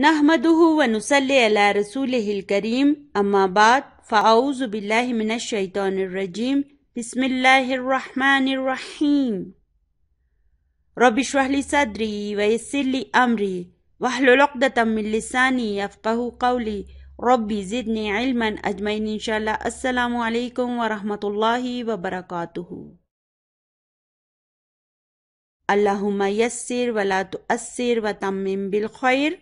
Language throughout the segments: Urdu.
نحمدہ ونصلی علی رسولہ الکریم اما بعد فاعوذ باللہ من الشیطان الرجیم بسم اللہ الرحمن الرحیم رب اشرح لی صدری ویسر لی امری واحلل عقدۃ من لسانی یفقہوا قولی ربی زدنی علما اجمعین انشاءاللہ۔ السلام علیکم ورحمۃ اللہ وبرکاتہ۔ اللہم یسر ولا تؤثر وتمم بالخیر۔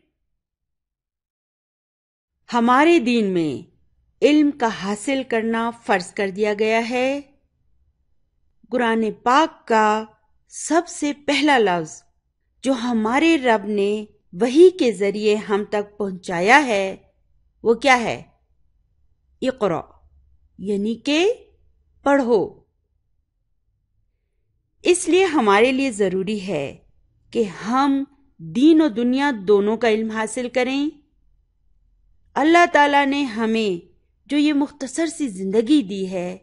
ہمارے دین میں علم کا حاصل کرنا فرض کر دیا گیا ہے۔ قرآن پاک کا سب سے پہلا لفظ جو ہمارے رب نے وحی کے ذریعے ہم تک پہنچایا ہے وہ کیا ہے؟ اقرأ، یعنی کہ پڑھو۔ اس لیے ہمارے لیے ضروری ہے کہ ہم دین و دنیا دونوں کا علم حاصل کریں۔ اللہ تعالیٰ نے ہمیں جو یہ مختصر سی زندگی دی ہے،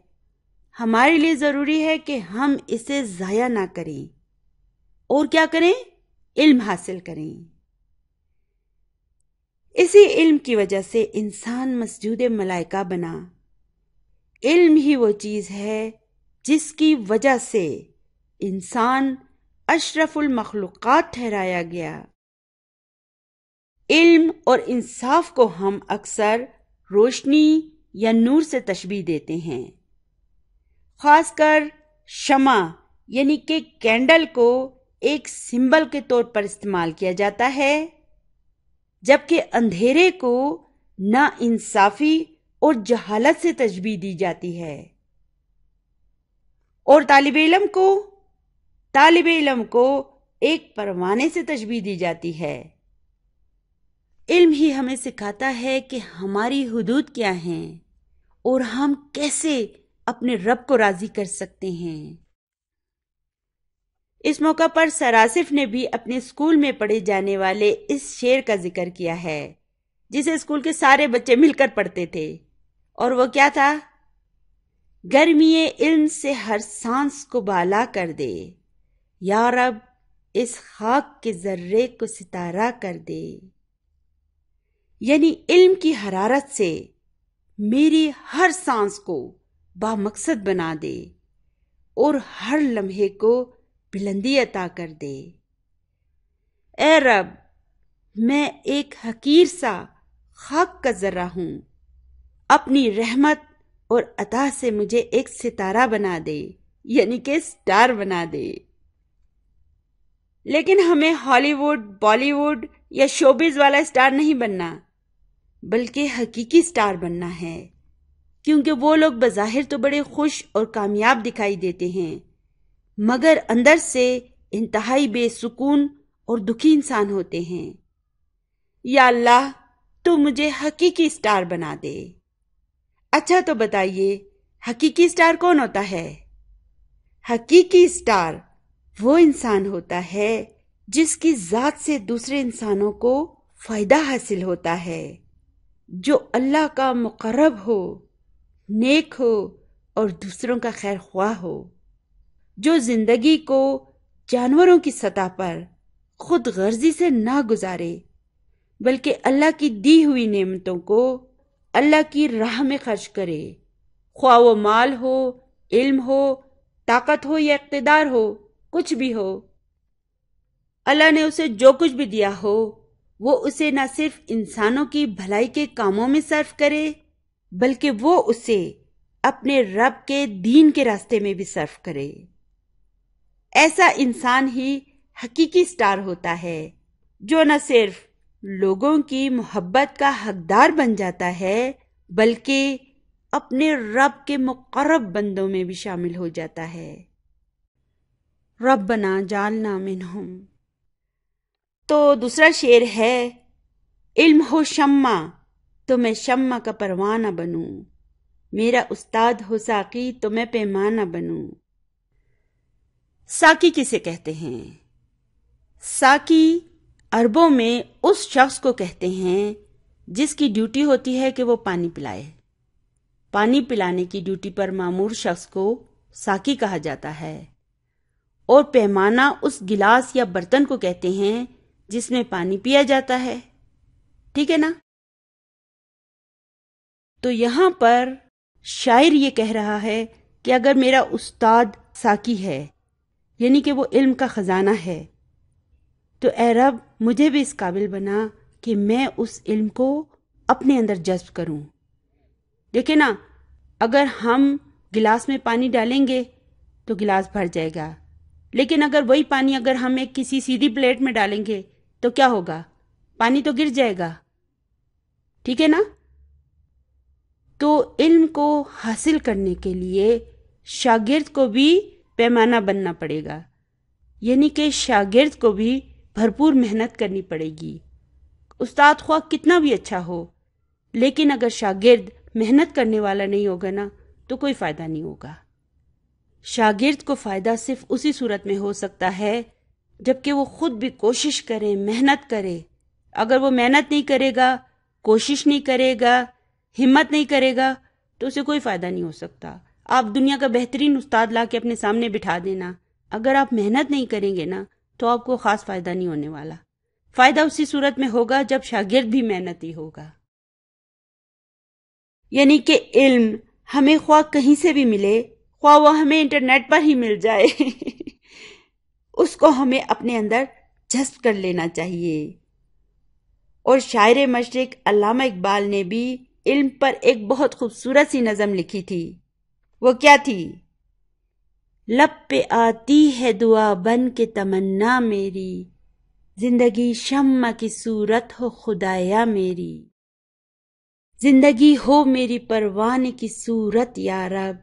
ہمارے لیے ضروری ہے کہ ہم اسے ضائع نہ کریں اور کیا کریں؟ علم حاصل کریں۔ اسی علم کی وجہ سے انسان مسجود ملائکہ بنا۔ علم ہی وہ چیز ہے جس کی وجہ سے انسان اشرف المخلوقات ٹھہرایا گیا۔ علم اور انصاف کو ہم اکثر روشنی یا نور سے تشبیہ دیتے ہیں۔ خاص کر شمع یعنی کہ کینڈل کو ایک سمبل کے طور پر استعمال کیا جاتا ہے، جبکہ اندھیرے کو ناانصافی اور جہالت سے تشبیہ دی جاتی ہے، اور طالب علم کو ایک پروانے سے تشبیہ دی جاتی ہے۔ علم ہی ہمیں سکھاتا ہے کہ ہماری حدود کیا ہیں اور ہم کیسے اپنے رب کو راضی کر سکتے ہیں۔ اس موقع پر سر آصف نے بھی اپنے اسکول میں پڑھے جانے والے اس شعر کا ذکر کیا ہے جسے اسکول کے سارے بچے مل کر پڑھتے تھے، اور وہ کیا تھا؟ گرمی علم سے ہر سانس کو بالا کر دے، یا رب اس خاک کے ذرے کو ستارہ کر دے۔ یعنی علم کی حرارت سے میری ہر سانس کو بامقصد بنا دے اور ہر لمحے کو بلندی عطا کر دے۔ اے رب، میں ایک حقیر سا خاک کا ذرہ ہوں، اپنی رحمت اور عطا سے مجھے ایک ستارہ بنا دے، یعنی کہ سٹار بنا دے۔ لیکن ہمیں ہالی ووڈ، بالی ووڈ یا شوبز والا سٹار نہیں بننا، بلکہ حقیقی سٹار بننا ہے، کیونکہ وہ لوگ بظاہر تو بڑے خوش اور کامیاب دکھائی دیتے ہیں، مگر اندر سے انتہائی بے سکون اور دکھی انسان ہوتے ہیں۔ یا اللہ، تو مجھے حقیقی سٹار بنا دے۔ اچھا تو بتائیے، حقیقی سٹار کون ہوتا ہے؟ حقیقی سٹار وہ انسان ہوتا ہے جس کی ذات سے دوسرے انسانوں کو فائدہ حاصل ہوتا ہے، جو اللہ کا مقرب ہو، نیک ہو اور دوسروں کا خیر خواہ ہو، جو زندگی کو جانوروں کی سطح پر خود غرضی سے نہ گزارے بلکہ اللہ کی دی ہوئی نعمتوں کو اللہ کی راہ میں خرچ کرے، خواہ وہ مال ہو، علم ہو، طاقت ہو یا اقتدار ہو، کچھ بھی ہو۔ اللہ نے اسے جو کچھ بھی دیا ہو وہ اسے نہ صرف انسانوں کی بھلائی کے کاموں میں صرف کرے بلکہ وہ اسے اپنے رب کے دین کے راستے میں بھی صرف کرے۔ ایسا انسان ہی حقیقی سٹار ہوتا ہے جو نہ صرف لوگوں کی محبت کا حقدار بن جاتا ہے بلکہ اپنے رب کے مقرب بندوں میں بھی شامل ہو جاتا ہے۔ ربنا جعلنا منہم۔ تو دوسرا شعر ہے، علم ہو شمع تو میں شمع کا پروانہ بنوں، میرا استاد ہو ساقی تو میں پیمانہ بنوں۔ ساقی کسے کہتے ہیں؟ ساقی عربوں میں اس شخص کو کہتے ہیں جس کی ڈیوٹی ہوتی ہے کہ وہ پانی پلائے۔ پانی پلانے کی ڈیوٹی پر مامور شخص کو ساقی کہا جاتا ہے، اور پیمانہ اس گلاس یا برتن کو کہتے ہیں جس میں پانی پیا جاتا ہے۔ ٹھیک ہے نا؟ تو یہاں پر شاعر یہ کہہ رہا ہے کہ اگر میرا استاد ساقی ہے، یعنی کہ وہ علم کا خزانہ ہے، تو اے رب مجھے بھی اس قابل بنا کہ میں اس علم کو اپنے اندر جذب کروں۔ دیکھیں نا، اگر ہم گلاس میں پانی ڈالیں گے تو گلاس بھر جائے گا، لیکن اگر وہی پانی اگر ہم ایک کسی سیدھی پلیٹ میں ڈالیں گے تو کیا ہوگا؟ پانی تو گر جائے گا، ٹھیک ہے نا؟ تو علم کو حاصل کرنے کے لیے شاگرد کو بھی پیمانہ بننا پڑے گا، یعنی کہ شاگرد کو بھی بھرپور محنت کرنی پڑے گی۔ استاد خواہ کتنا بھی اچھا ہو، لیکن اگر شاگرد محنت کرنے والا نہیں ہوگا نا تو کوئی فائدہ نہیں ہوگا۔ شاگرد کو فائدہ صرف اسی صورت میں ہو سکتا ہے جبکہ وہ خود بھی کوشش کرے، محنت کرے۔ اگر وہ محنت نہیں کرے گا، کوشش نہیں کرے گا، ہمت نہیں کرے گا تو اسے کوئی فائدہ نہیں ہو سکتا۔ آپ دنیا کا بہترین استاد لا کے اپنے سامنے بٹھا دینا، اگر آپ محنت نہیں کریں گے نا تو آپ کو خاص فائدہ نہیں ہونے والا۔ فائدہ اسی صورت میں ہوگا جب شاگرد بھی محنتی ہوگا۔ یعنی کہ علم ہمیں خواہ کہیں سے بھی ملے، خواہ وہ ہمیں انٹرنیٹ پر ہی مل جائے اس کو ہمیں اپنے اندر جذب کر لینا چاہیے۔ اور شاعر مشرق علامہ اقبال نے بھی علم پر ایک بہت خوبصورت سی نظم لکھی تھی۔ وہ کیا تھی؟ لب پہ آتی ہے دعا بن کے تمنا میری، زندگی شمع کی صورت ہو خدایا میری، زندگی ہو میری پروانے کی صورت یا رب،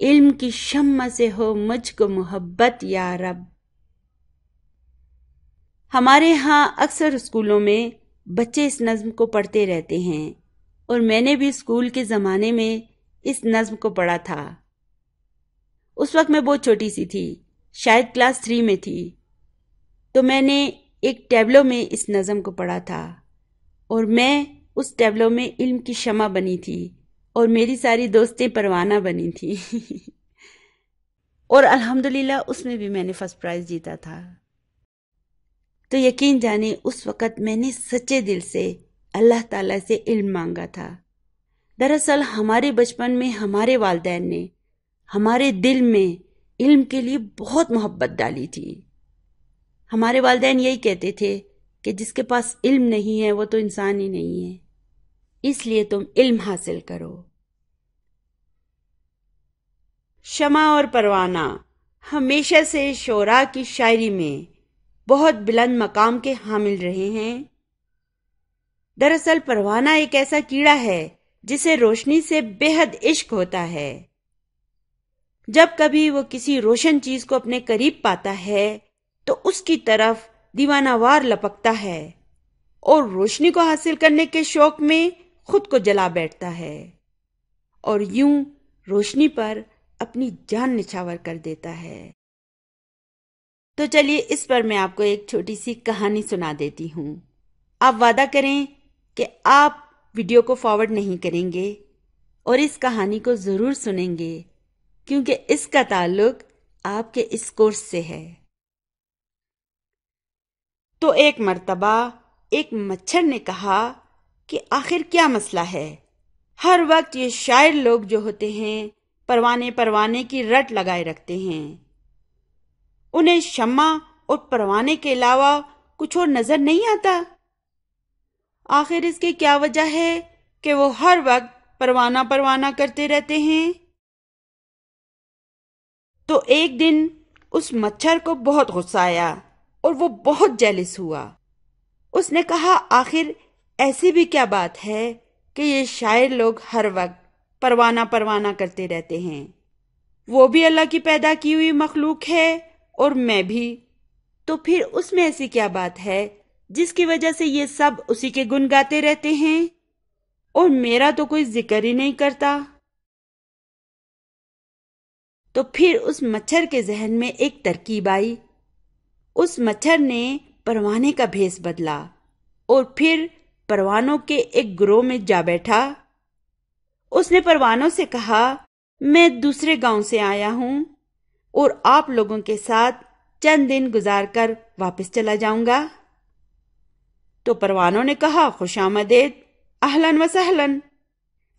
علم کی شمع سے ہو مجھ کو محبت یا رب۔ ہمارے ہاں اکثر اسکولوں میں بچے اس نظم کو پڑھتے رہتے ہیں، اور میں نے بھی اسکول کے زمانے میں اس نظم کو پڑھا تھا۔ اس وقت میں بہت چھوٹی سی تھی، شاید کلاس 3 میں تھی، تو میں نے ایک ٹیبلو میں اس نظم کو پڑھا تھا، اور میں اس ٹیبلو میں علم کی شمع بنی تھی اور میری ساری دوستیں پروانہ بنی تھی اور الحمدللہ اس میں بھی میں نے فرسٹ پرائز جیتا تھا۔ تو یقین جانے اس وقت میں نے سچے دل سے اللہ تعالیٰ سے علم مانگا تھا۔ دراصل ہمارے بچپن میں ہمارے والدین نے ہمارے دل میں علم کے لیے بہت محبت ڈالی تھی۔ ہمارے والدین یہی کہتے تھے کہ جس کے پاس علم نہیں ہے وہ تو انسان ہی نہیں ہے، اس لیے تم علم حاصل کرو۔ شمع اور پروانہ ہمیشہ سے شعراء کی شاعری میں بہت بلند مقام کے حامل رہے ہیں۔ دراصل پروانہ ایک ایسا کیڑا ہے جسے روشنی سے بے حد عشق ہوتا ہے۔ جب کبھی وہ کسی روشن چیز کو اپنے قریب پاتا ہے تو اس کی طرف دیوانہ وار لپکتا ہے اور روشنی کو حاصل کرنے کے شوق میں خود کو جلا بیٹھتا ہے، اور یوں روشنی پر اپنی جان نچھاور کر دیتا ہے۔ تو چلیے اس پر میں آپ کو ایک چھوٹی سی کہانی سنا دیتی ہوں۔ آپ وعدہ کریں کہ آپ ویڈیو کو فارورڈ نہیں کریں گے اور اس کہانی کو ضرور سنیں گے، کیونکہ اس کا تعلق آپ کے اس کورس سے ہے۔ تو ایک مرتبہ ایک مچھر نے کہا کہ آخر کیا مسئلہ ہے؟ ہر وقت یہ شاعر لوگ جو ہوتے ہیں پروانے کی رٹ لگائے رکھتے ہیں، انہیں شمع اور پروانے کے علاوہ کچھ اور نظر نہیں آتا۔ آخر اس کی کیا وجہ ہے کہ وہ ہر وقت پروانہ کرتے رہتے ہیں؟ تو ایک دن اس مچھر کو بہت غصہ آیا اور وہ بہت جیلس ہوا۔ اس نے کہا آخر ایسی بھی کیا بات ہے کہ یہ شاعر لوگ ہر وقت پروانہ کرتے رہتے ہیں؟ وہ بھی اللہ کی پیدا کی ہوئی مخلوق ہے اور میں بھی، تو پھر اس میں ایسی کیا بات ہے جس کی وجہ سے یہ سب اسی کے گن گاتے رہتے ہیں اور میرا تو کوئی ذکر ہی نہیں کرتا؟ تو پھر اس مچھر کے ذہن میں ایک ترکیب آئی۔ اس مچھر نے پروانے کا بھیس بدلا اور پھر پروانوں کے ایک گروہ میں جا بیٹھا۔ اس نے پروانوں سے کہا میں دوسرے گاؤں سے آیا ہوں اور آپ لوگوں کے ساتھ چند دن گزار کر واپس چلا جاؤں گا۔ تو پروانوں نے کہا خوش آمدید، اہلاً و سہلاً،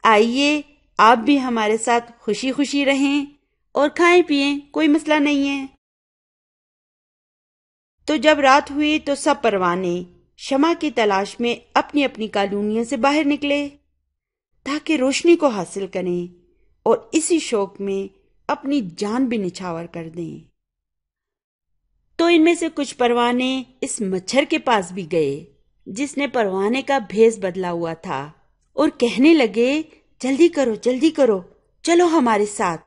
آئیے آپ بھی ہمارے ساتھ خوشی خوشی رہیں اور کھائیں پئیں، کوئی مسئلہ نہیں ہے۔ تو جب رات ہوئی تو سب پروانے شمع کی تلاش میں اپنی اپنی کالونیوں سے باہر نکلے تاکہ روشنی کو حاصل کریں اور اسی شوق میں اپنی جان بھی نچھاور کر دیں۔ تو ان میں سے کچھ پروانے اس مچھر کے پاس بھی گئے جس نے پروانے کا بھیس بدلا ہوا تھا، اور کہنے لگے جلدی کرو، چلو ہمارے ساتھ،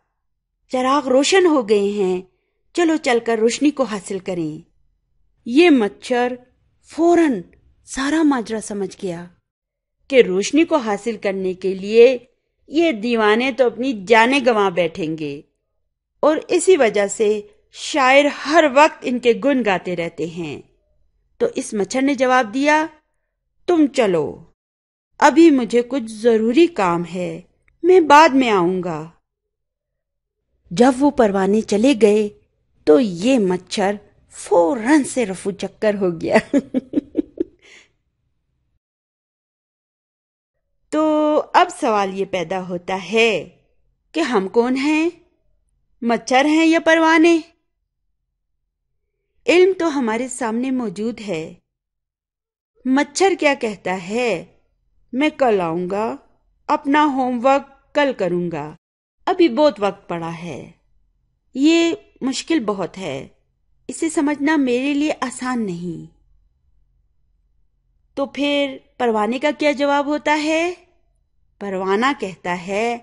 چراغ روشن ہو گئے ہیں، چلو چل کر روشنی کو حاصل کریں۔ یہ مچھر فوراً سارا ماجرا سمجھ گیا کہ روشنی کو حاصل کرنے کے لیے یہ دیوانے تو اپنی جانیں گنوا بیٹھیں گے، اور اسی وجہ سے شاعر ہر وقت ان کے گن گاتے رہتے ہیں۔ تو اس مچھر نے جواب دیا، تم چلو، ابھی مجھے کچھ ضروری کام ہے، میں بعد میں آؤں گا۔ جب وہ پروانے چلے گئے تو یہ مچھر فوراً سے رفو چکر ہو گیا۔ تو اب سوال یہ پیدا ہوتا ہے کہ ہم کون ہیں، مچھر ہیں یا پروانے؟ علم تو ہمارے سامنے موجود ہے۔ مچھر کیا کہتا ہے، میں کل آؤں گا، اپنا ہوم ورک کل کروں گا، ابھی بہت وقت پڑا ہے۔ یہ مشکل بہت ہے، اسے سمجھنا میرے لیے آسان نہیں۔ تو پھر پروانے کا کیا جواب ہوتا ہے؟ پروانہ کہتا ہے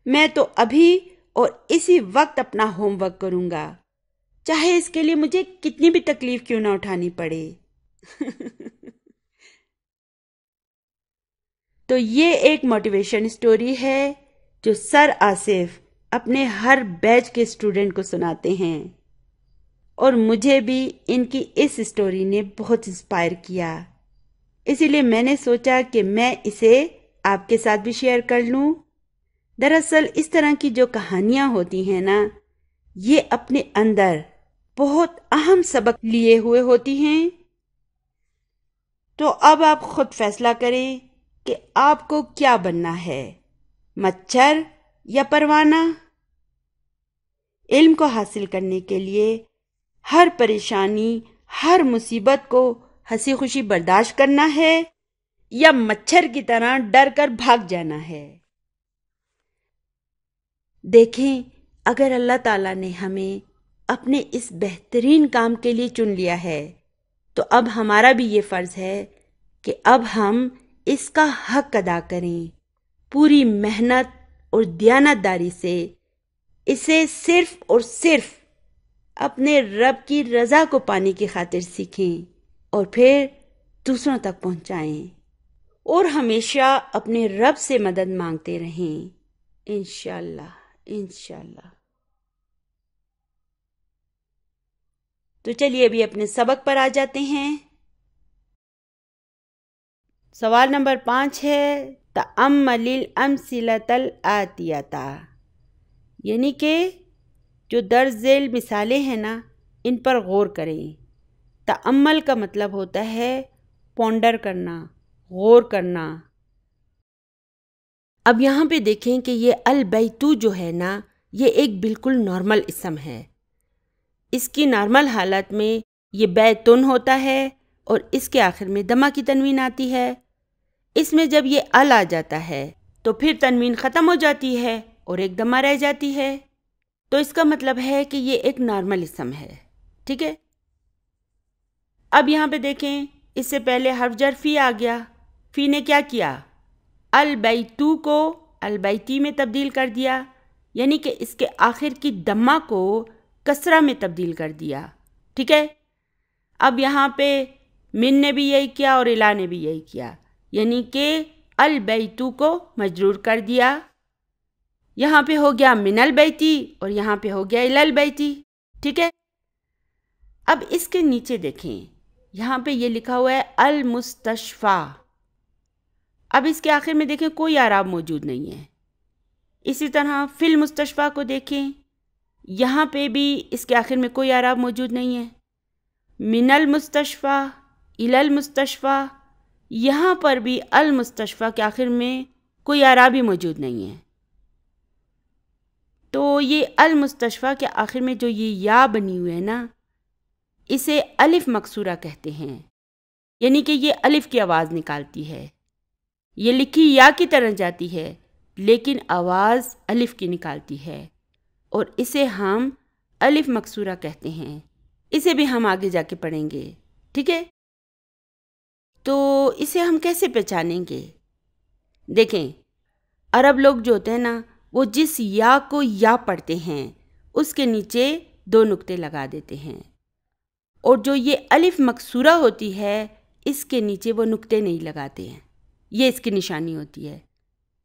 میں تو ابھی اور اسی وقت اپنا ہوم ورک کروں گا، چاہے اس کے لیے مجھے کتنی بھی تکلیف کیوں نہ اٹھانی پڑے۔ تو یہ ایک موٹیویشن سٹوری ہے جو سر آصف اپنے ہر بیچ کے اسٹوڈنٹ کو سناتے ہیں، اور مجھے بھی ان کی اس سٹوری نے بہت انسپائر کیا، اسی لیے میں نے سوچا کہ میں اسے آپ کے ساتھ بھی شیئر کر لوں۔ دراصل اس طرح کی جو کہانیاں ہوتی ہیں نا، یہ اپنے اندر بہت اہم سبق لیے ہوئے ہوتی ہیں۔ تو اب آپ خود فیصلہ کریں کہ آپ کو کیا بننا ہے، مچھر یا پروانہ؟ علم کو حاصل کرنے کے لیے ہر پریشانی، ہر مصیبت کو ہنسی خوشی برداشت کرنا ہے یا مچھر کی طرح ڈر کر بھاگ جانا ہے؟ دیکھیں، اگر اللہ تعالیٰ نے ہمیں اپنے اس بہترین کام کے لیے چن لیا ہے تو اب ہمارا بھی یہ فرض ہے کہ اب ہم اس کا حق ادا کریں، پوری محنت اور دیانتداری سے اسے صرف اور صرف اپنے رب کی رضا کو پانے کی خاطر سیکھیں اور پھر دوسروں تک پہنچائیں، اور ہمیشہ اپنے رب سے مدد مانگتے رہیں، انشاءاللہ انشاءاللہ۔ تو چلیے ابھی اپنے سبق پر آ جاتے ہیں۔ سوال نمبر 5 ہے تأمل الامثلۃ الآتیۃ، یعنی کہ جو درج ذیل مثالیں ہیں نا، ان پر غور کریں۔ تأمل کا مطلب ہوتا ہے پونڈر کرنا، غور کرنا۔ اب یہاں پہ دیکھیں کہ یہ البیتو جو ہے نا، یہ ایک بالکل نارمل اسم ہے۔ اس کی نارمل حالت میں یہ بیتن ہوتا ہے اور اس کے آخر میں دمہ کی تنوین آتی ہے۔ اس میں جب یہ ال آ جاتا ہے تو پھر تنوین ختم ہو جاتی ہے اور ایک دمہ رہ جاتی ہے، تو اس کا مطلب ہے کہ یہ ایک نارمل اسم ہے، ٹھیک ہے۔ اب یہاں پہ دیکھیں، اس سے پہلے حرف جر فی آ گیا۔ فی نے کیا کیا؟ البیتو کو البیتی میں تبدیل کر دیا، یعنی کہ اس کے آخر کی دمہ کو کسرہ میں تبدیل کر دیا، ٹھیک ہے۔ اب یہاں پہ من نے بھی یہی کیا اور الا نے بھی یہی کیا، یعنی کہ البیتو کو مجرور کر دیا۔ یہاں پہ ہو گیا من البیتی اور یہاں پہ ہو گیا الی البیتی، ٹھیک ہے۔ اب اس کے نیچے دیکھیں، یہاں پہ یہ لکھا ہوا ہے المستشفیٰ۔ اب اس کے آخر میں دیکھیں کوئی اعراب موجود نہیں ہے۔ اسی طرح فی المستشفیٰ کو دیکھیں، یہاں پہ بھی اس کے آخر میں کوئی اعراب موجود نہیں ہے۔ من المستشفیٰ، الی المستشفیٰ، یہاں پر بھی المستشفیٰ کے آخر میں کوئی اعرابی موجود نہیں ہے، تو یہ المستشفیٰ کے آخر میں جو یہ یا بنی ہوئی ہے نا، اسے الف مکسورہ کہتے ہیں، یعنی کہ یہ الف کی آواز نکالتی ہے، یہ لکھی یا کی طرح جاتی ہے لیکن آواز الف کی نکالتی ہے، اور اسے ہم الف مکسورہ کہتے ہیں۔ اسے بھی ہم آگے جا کے پڑھیں گے، ٹھیک ہے؟ تو اسے ہم کیسے پہچانیں گے؟ دیکھیں، عرب لوگ جو ہوتے ہیں نا، وہ جس یا کو یا پڑھتے ہیں اس کے نیچے 2 نقطے لگا دیتے ہیں، اور جو یہ الف مکسورہ ہوتی ہے اس کے نیچے وہ نقطے نہیں لگاتے ہیں، یہ اس کی نشانی ہوتی ہے۔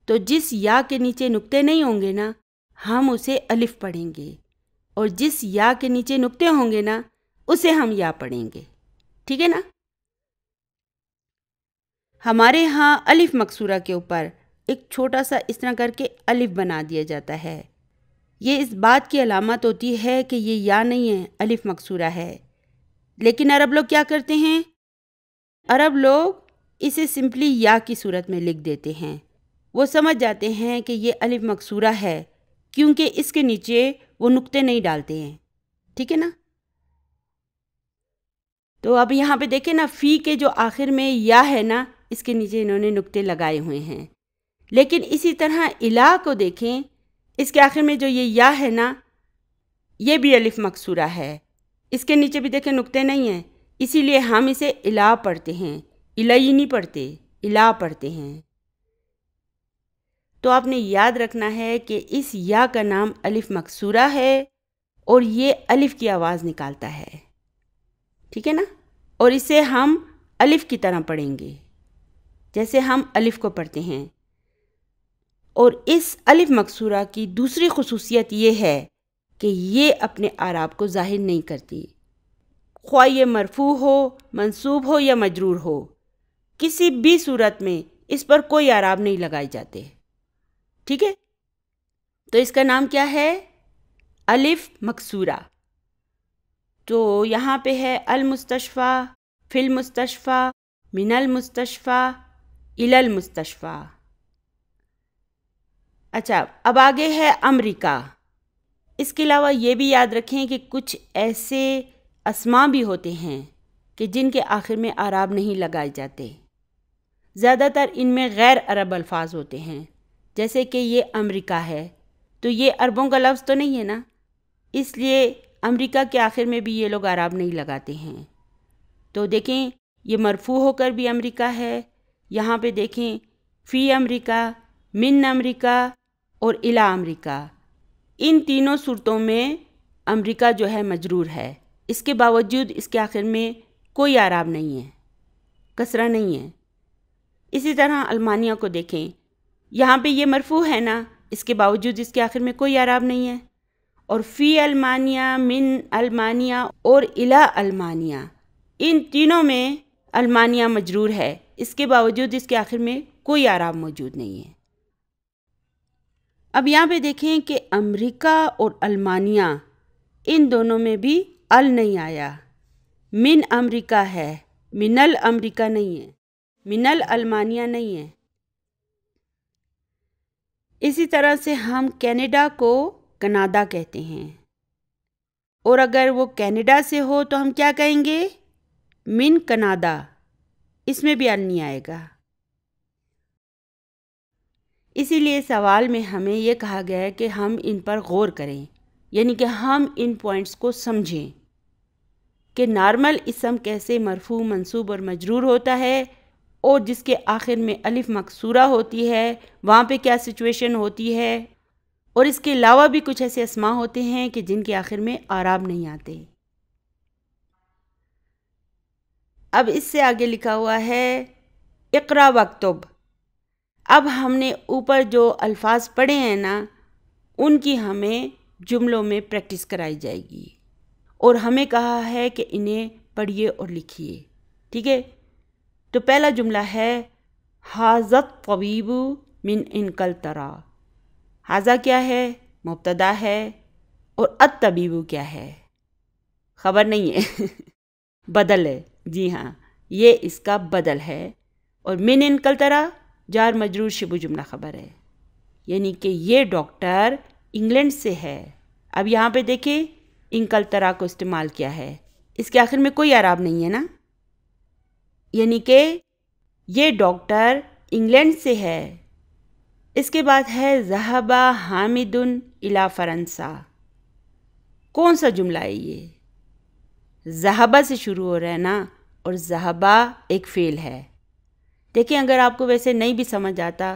تو جس یا کے نیچے نقطے نہیں ہوں گے نا، ہم اسے الف پڑھیں گے، اور جس یا کے نیچے نقطے ہوں گے نا، اسے ہم یا پڑھیں گے، ٹھیک ہے نا؟ ہمارے ہاں الف مکسورہ کے اوپر ایک چھوٹا سا اس طرح کر کے الف بنا دیا جاتا ہے، یہ اس بات کی علامت ہوتی ہے کہ یہ یا نہیں ہے، الف مکسورہ ہے۔ لیکن عرب لوگ کیا کرتے ہیں؟ عرب لوگ اسے سمپلی یا کی صورت میں لکھ دیتے ہیں، وہ سمجھ جاتے ہیں کہ یہ الف مکسورہ ہے کیونکہ اس کے نیچے وہ نقطے نہیں ڈالتے ہیں، ٹھیک ہے نا؟ تو اب یہاں پہ دیکھیں نا، فی کے جو آخر میں یا ہے نا، اس کے نیچے انہوں نے نقطے لگائے ہوئے ہیں، لیکن اسی طرح الہ کو دیکھیں، اس کے آخر میں جو یہ یا ہے نا، یہ بھی الف مکسورہ ہے، اس کے نیچے بھی دیکھیں نقطے نہیں ہیں، اسی لیے ہم اسے الہ پڑھتے ہیں، الہی نہیں پڑھتے، الہ پڑھتے ہیں۔ تو آپ نے یاد رکھنا ہے کہ اس یا کا نام الف مکسورہ ہے اور یہ الف کی آواز نکالتا ہے، ٹھیک ہے نا؟ اور اسے ہم الف کی طرح پڑھیں گے جیسے ہم الف کو پڑھتے ہیں۔ اور اس الف مکسورہ کی دوسری خصوصیت یہ ہے کہ یہ اپنے اعراب کو ظاہر نہیں کرتی، خواہ یہ مرفوع ہو، منصوب ہو یا مجرور ہو، کسی بھی صورت میں اس پر کوئی اعراب نہیں لگائے جاتے، ٹھیک ہے؟ تو اس کا نام کیا ہے؟ الف مکسورہ۔ تو یہاں پہ ہے المستشفیٰ، فی المستشفیٰ، من المستشفیٰ، الی المستشفیٰ۔ اچھا، اب آگے ہے امریکہ۔ اس کے علاوہ یہ بھی یاد رکھیں کہ کچھ ایسے اسماء بھی ہوتے ہیں کہ جن کے آخر میں اعراب نہیں لگائے جاتے، زیادہ تر ان میں غیر عرب الفاظ ہوتے ہیں، جیسے کہ یہ امریکہ ہے، تو یہ عربوں کا لفظ تو نہیں ہے نا، اس لیے امریکہ کے آخر میں بھی یہ لوگ اعراب نہیں لگاتے ہیں۔ تو دیکھیں، یہ مرفوع ہو کر بھی امریکہ ہے، یہاں پہ دیکھیں فی امریکہ، من امریکہ اور الی امریکہ، ان تینوں صورتوں میں امریکہ جو ہے مجرور ہے، اس کے باوجود اس کے آخر میں کوئی اعراب نہیں ہے، کسرہ نہیں ہے۔ اسی طرح المانیہ کو دیکھیں، یہاں پہ یہ مرفوع ہے نا، اس کے باوجود اس کے آخر میں کوئی اعراب نہیں ہے۔ اور فی المانیہ، من المانیہ اور الی المانیہ، ان تینوں میں المانیہ مجرور ہے، اس کے باوجود اس کے آخر میں کوئی اعراب موجود نہیں ہے۔ اب یہاں پہ دیکھیں کہ امریکہ اور المانیہ، ان دونوں میں بھی ال نہیں آیا، من امریکہ ہے، من الامریکہ نہیں ہے، من الالمانیہ نہیں ہے۔ اسی طرح سے ہم کینیڈا کو کناڈا کہتے ہیں، اور اگر وہ کینیڈا سے ہو تو ہم کیا کہیں گے؟ من کناڈا، اس میں بھی ال نہیں آئے گا۔ اسی لیے سوال میں ہمیں یہ کہا گیا ہے کہ ہم ان پر غور کریں، یعنی کہ ہم ان پوائنٹس کو سمجھیں کہ نارمل اسم کیسے مرفوع، منصوب اور مجرور ہوتا ہے، اور جس کے آخر میں الف مکسورہ ہوتی ہے وہاں پہ کیا سچویشن ہوتی ہے، اور اس کے علاوہ بھی کچھ ایسے اسماء ہوتے ہیں کہ جن کے آخر میں اعراب نہیں آتے۔ اب اس سے آگے لکھا ہوا ہے اقرا واکتب۔ اب ہم نے اوپر جو الفاظ پڑھے ہیں نا، ان کی ہمیں جملوں میں پریکٹس کرائی جائے گی، اور ہمیں کہا ہے کہ انہیں پڑھیے اور لکھیے، ٹھیک ہے؟ تو پہلا جملہ ہے ھذا الطبیب من انکلترا۔ ھذا کیا ہے؟ مبتدا ہے، اور الطبیب کیا ہے؟ خبر نہیں ہے، بدل ہے، جی ہاں، یہ اس کا بدل ہے، اور من انقلترا جار مجرور شبہ جملہ خبر ہے، یعنی کہ یہ ڈاکٹر انگلینڈ سے ہے۔ اب یہاں پہ دیکھیں انقلترا کو استعمال کیا ہے، اس کے آخر میں کوئی اعراب نہیں ہے نا، یعنی کہ یہ ڈاکٹر انگلینڈ سے ہے۔ اس کے بعد ہے ذہب حامد الی فرنسا۔ کون سا جملہ ہے یہ؟ ذہبہ سے شروع ہو رہا ہے نا، اور ذہبہ ایک فعل ہے۔ دیکھیں اگر آپ کو ویسے نہیں بھی سمجھ آتا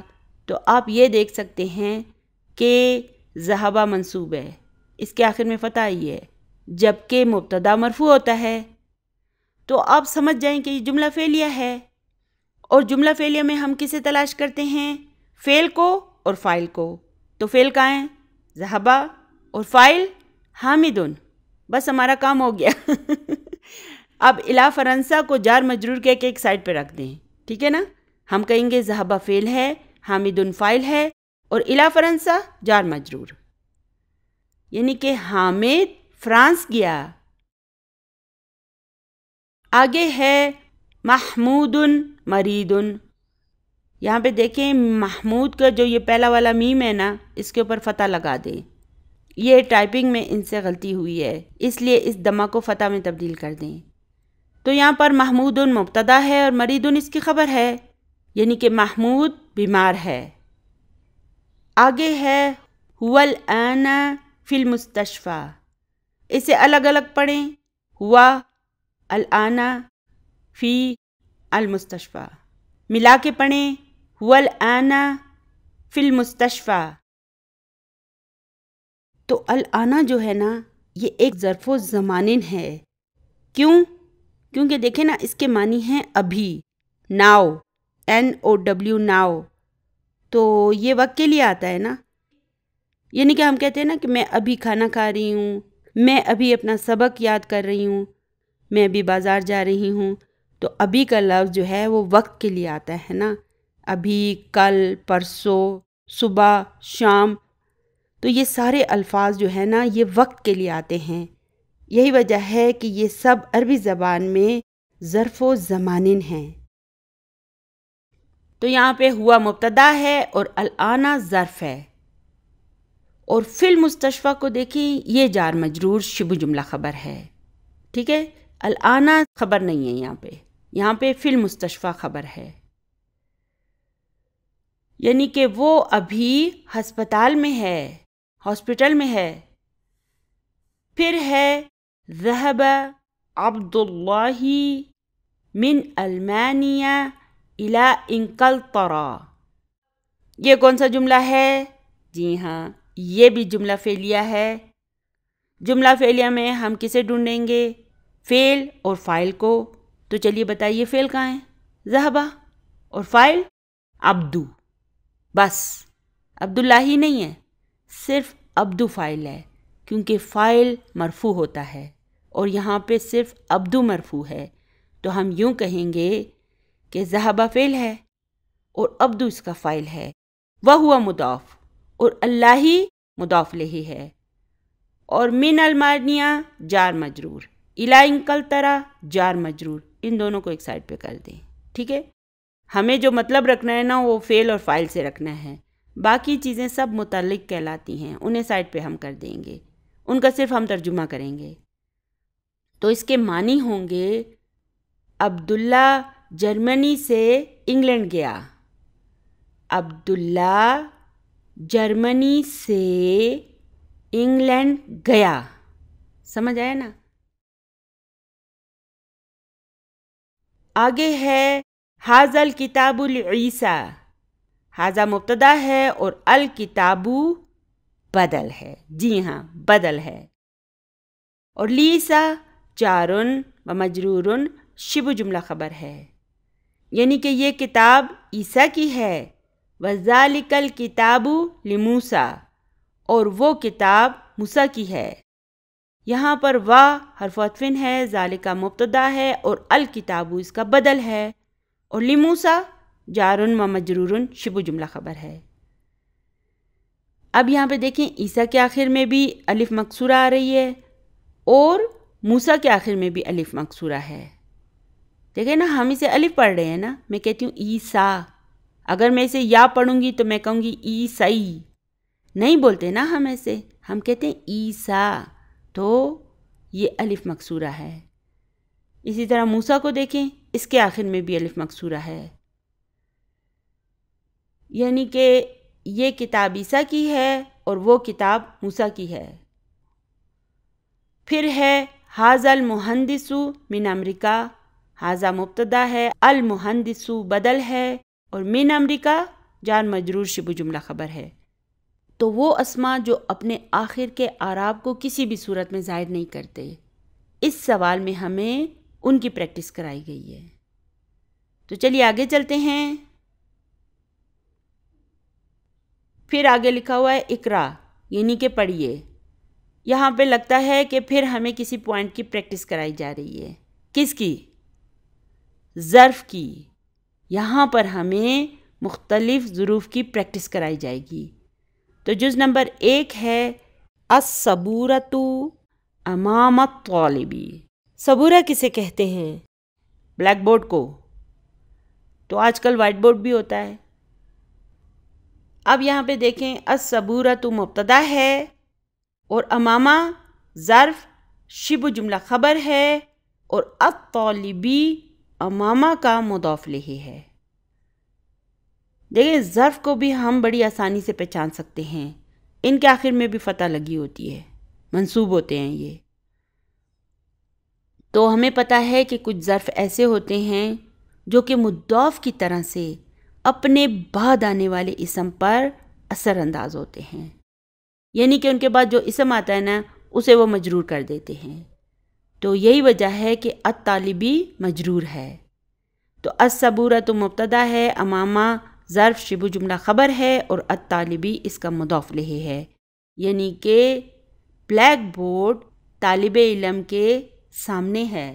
تو آپ یہ دیکھ سکتے ہیں کہ ذہبہ منصوب ہے، اس کے آخر میں فتح آئی ہے، جبکہ مبتدا مرفوع ہوتا ہے، تو آپ سمجھ جائیں کہ یہ جملہ فعلیہ ہے۔ اور جملہ فعلیہ میں ہم کسے تلاش کرتے ہیں؟ فعل کو اور فاعل کو۔ تو فعل کہاں ہے؟ ذہبہ، اور فاعل حامدن۔ بس ہمارا کام ہو گیا۔ اب الی فرنسا کو جار مجرور کہہ کے ایک سائڈ پہ رکھ دیں، ٹھیک ہے نا؟ ہم کہیں گے ذہبہ فعل ہے، حامدن فاعل ہے، اور الی فرنسا جار مجرور، یعنی کہ حامد فرانس گیا۔ آگے ہے محمود مرید۔ یہاں پہ دیکھیں محمود کا جو یہ پہلا والا میم ہے نا، اس کے اوپر فتح لگا دیں۔ یہ ٹائپنگ میں ان سے غلطی ہوئی ہے، اس لیے اس دمہ کو فتح میں تبدیل کر دیں۔ تو یہاں پر محمود مبتدا ہے اور مرید اس کی خبر ہے، یعنی کہ محمود بیمار ہے۔ آگے ہے هو الآن فی المستشفى۔ اسے الگ الگ پڑھیں، ہوا الآن فی المستشفى، ملا کے پڑھیں هو الآن فی المستشفى۔ تو الآن جو ہے نا یہ ایک ظرف و زمانن ہے۔ کیوں؟ کیونکہ دیکھیں نا اس کے معنی ہیں ابھی، ناؤ، NOW ناؤ، تو یہ وقت کے لیے آتا ہے نا، یعنی کہ ہم کہتے ہیں نا کہ میں ابھی کھانا کھا رہی ہوں، میں ابھی اپنا سبق یاد کر رہی ہوں، میں ابھی بازار جا رہی ہوں، تو ابھی کا لفظ جو ہے وہ وقت کے لیے آتا ہے نا، ابھی، کل، پرسوں، صبح، شام، تو یہ سارے الفاظ جو ہے نا یہ وقت کے لیے آتے ہیں۔ یہی وجہ ہے کہ یہ سب عربی زبان میں ظرف و زمانن ہیں۔ تو یہاں پہ ہوا مبتدا ہے اور الآن ظرف ہے، اور فی المستشفیٰ کو دیکھیں یہ جار مجرور شبہ جملہ خبر ہے، ٹھیک ہے؟ الآن خبر نہیں ہے، یہاں پہ فی المستشفیٰ خبر ہے، یعنی کہ وہ ابھی ہسپتال میں ہے، ہاسپٹل میں ہے۔ پھر ہے ذهب عبد اللہ من المانیہ الی انقلترا۔ یہ کون سا جملہ ہے؟ جی ہاں، یہ بھی جملہ فعلیہ ہے۔ جملہ فعلیہ میں ہم کسے ڈھونڈیں گے؟ فعل اور فاعل کو۔ تو چلیے بتائیے فعل کہاں ہے؟ ذہبہ، اور فاعل عبدو۔ بس عبداللہ ہی نہیں ہے، صرف عبدو فاعل ہے، کیونکہ فاعل مرفوع ہوتا ہے اور یہاں پہ صرف عبدو مرفوع ہے، تو ہم یوں کہیں گے کہ ذہبہ فعل ہے اور عبدو اس کا فاعل ہے، وہو مضاف، اور اللہ مضاف الیہ ہے، اور من المانیہ جار مجرور، الی انقلترا جار مجرور، ان دونوں کو ایک سائڈ پہ کر دیں، ٹھیک ہے؟ ہمیں جو مطلب رکھنا ہے نا وہ فعل اور فاعل سے رکھنا ہے، باقی چیزیں سب متعلق کہلاتی ہیں، انہیں سائڈ پہ ہم کر دیں گے، ان کا صرف ہم ترجمہ کریں گے۔ تو اس کے معنی ہوں گے عبداللہ جرمنی سے انگلینڈ گیا، عبداللہ جرمنی سے انگلینڈ گیا، سمجھ آیا نا؟ آگے ہے ھذا الکتاب لعیسیٰ۔ ھذا مبتدا ہے اور الکتاب بدل ہے، جی ہاں بدل ہے، اور لیسا جار و مجرور شبہ جملہ خبر ہے، یعنی کہ یہ کتاب عیسیٰ کی ہے، وذالک الکتاب لموسیٰ، اور وہ کتاب موسیٰ کی ہے۔ یہاں پر وا حرف عطف ہے، ذالک مبتدا ہے اور الکتاب اس کا بدل ہے، اور لموسیٰ جار و مجرور شبہ جملہ خبر ہے۔ اب یہاں پہ دیکھیں عیسیٰ کے آخر میں بھی الف مکسورہ آ رہی ہے اور موسیٰ کے آخر میں بھی الف مکسورہ ہے، دیکھیں نا، ہم اسے الف پڑھ رہے ہیں نا، میں کہتی ہوں عیسا، اگر میں اسے یا پڑھوں گی تو میں کہوں گی عیسائی، نہیں بولتے نا ہم ایسے، ہم کہتے ہیں عیسا، تو یہ الف مکسورہ ہے۔ اسی طرح موسیٰ کو دیکھیں، اس کے آخر میں بھی الف مکسورہ ہے، یعنی کہ یہ کتاب عیسیٰ کی ہے اور وہ کتاب موسیٰ کی ہے۔ پھر ہے ھذا المہندس من امریکہ، ھذا مبتدا ہے، المہندس بدل ہے، اور من امریکہ جار مجرور شبہ جملہ خبر ہے۔ تو وہ اسما جو اپنے آخر کے اعراب کو کسی بھی صورت میں ظاہر نہیں کرتے، اس سوال میں ہمیں ان کی پریکٹس کرائی گئی ہے۔ تو چلیے آگے چلتے ہیں۔ پھر آگے لکھا ہوا ہے اقرا، یعنی کہ پڑھیے۔ یہاں پہ لگتا ہے کہ پھر ہمیں کسی پوائنٹ کی پریکٹس کرائی جا رہی ہے۔ کس کی؟ ظرف کی۔ یہاں پر ہمیں مختلف ظروف کی پریکٹس کرائی جائے گی۔ تو جز نمبر 1 ہے الصبورۃ امام الطالبی۔ صبورہ کسے کہتے ہیں؟ بلیک بورڈ کو، تو آج کل وائٹ بورڈ بھی ہوتا ہے۔ اب یہاں پہ دیکھیں، الصبورۃ مبتدا ہے اور امامہ ظرف شبہ جملہ خبر ہے، اور الطالبی امامہ کا مضاف الیہ ہے۔ دیکھیں ظرف کو بھی ہم بڑی آسانی سے پہچان سکتے ہیں، ان کے آخر میں بھی فتح لگی ہوتی ہے، منصوب ہوتے ہیں یہ۔ تو ہمیں پتہ ہے کہ کچھ ظرف ایسے ہوتے ہیں جو کہ مضاف کی طرح سے اپنے بعد آنے والے اسم پر اثر انداز ہوتے ہیں، یعنی کہ ان کے بعد جو اسم آتا ہے نا اسے وہ مجرور کر دیتے ہیں۔ تو یہی وجہ ہے کہ الطالبی مجرور ہے۔ تو الصبورۃ مبتدا ہے، امامہ ظرف شبہ جملہ خبر ہے، اور الطالبی اس کا مضاف الیہ ہے، یعنی کہ بلیک بورڈ طالب علم کے سامنے ہے۔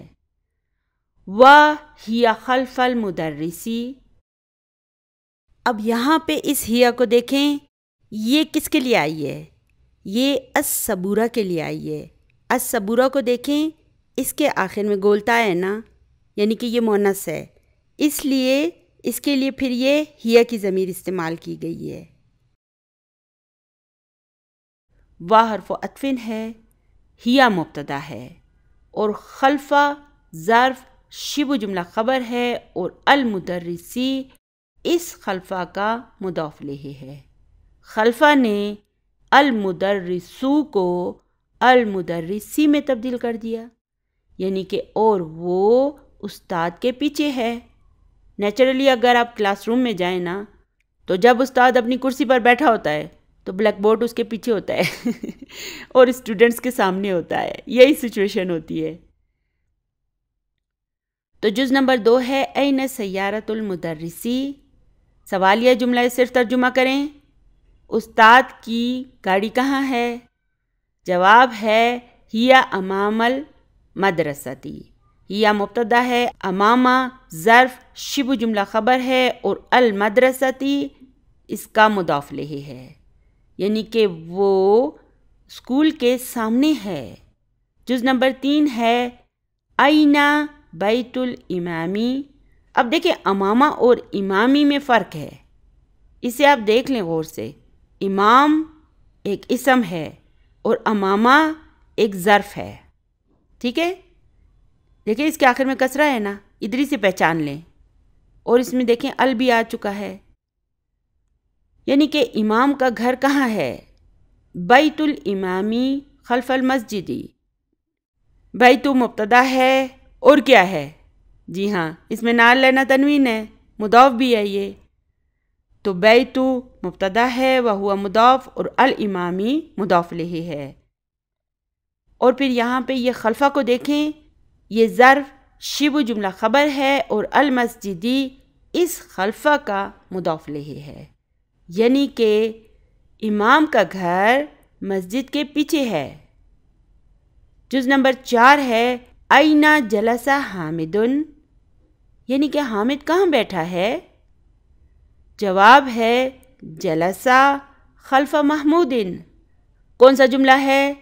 وَهِيَ خَلْفَ الْمُدَرِّسِ، اب یہاں پہ اس ہیا کو دیکھیں، یہ کس کے لیے آئی ہے؟ یہ الصبورہ کے لیے آئی ہے۔ الصبورہ کو دیکھیں، اس کے آخر میں گولتا ہے نا، یعنی کہ یہ مؤنث ہے، اس لیے اس کے لیے پھر یہ ہیا کی ضمیر استعمال کی گئی ہے۔ وا حرف عطف ہے، ہیا مبتدا ہے، اور خلفہ ظرف شبہ جملہ خبر ہے، اور المدرسی اس خلفہ کا مضاف الیہ ہے۔ خلفہ نے المدرسو کو المدرسی میں تبدیل کر دیا، یعنی کہ اور وہ استاد کے پیچھے ہے۔ نیچرلی اگر آپ کلاس روم میں جائیں نا، تو جب استاد اپنی کرسی پر بیٹھا ہوتا ہے تو بلیک بورڈ اس کے پیچھے ہوتا ہے اور اسٹوڈنٹس کے سامنے ہوتا ہے، یہی سچویشن ہوتی ہے۔ تو جز نمبر 2 ہے این سیارۃ المدرسی۔ سوالیہ جملہ صرف ترجمہ کریں، استاد کی گاڑی کہاں ہے؟ جواب ہے ہیا امام المدرستی۔ ہیا مبتدا ہے، امامہ ظرف شبہ جملہ خبر ہے، اور المدرستی اس کا مضاف الیہ ہے، یعنی کہ وہ اسکول کے سامنے ہے۔ جز نمبر 3 ہے اینا بیت الامامی۔ اب دیکھیں امامہ اور امامی میں فرق ہے، اسے آپ دیکھ لیں غور سے۔ امام ایک اسم ہے اور امامہ ایک ظرف ہے، ٹھیک ہے؟ دیکھیں اس کے آخر میں کسرہ ہے نا، ادھر ہی سے پہچان لیں، اور اس میں دیکھیں ال بھی آ چکا ہے، یعنی کہ امام کا گھر کہاں ہے؟ بیت الامامی خلف المسجدی۔ بیت مبتدا ہے، اور کیا ہے؟ جی ہاں، اس میں نال لینا تنوین ہے، مضاف بھی ہے یہ، تو بیت مبتدا ہے وہو مضاف، اور الامامی مضاف الیہ ہے۔ اور پھر یہاں پہ یہ خلفہ کو دیکھیں، یہ ظرف شبہ جملہ خبر ہے، اور المسجدی اس خلفہ کا مضاف الیہ ہے، یعنی کہ امام کا گھر مسجد کے پیچھے ہے۔ جز نمبر 4 ہے اینا جلس حامد، یعنی کہ حامد کہاں بیٹھا ہے؟ جواب ہے جلسہ خلف محمود۔ کون سا جملہ ہے؟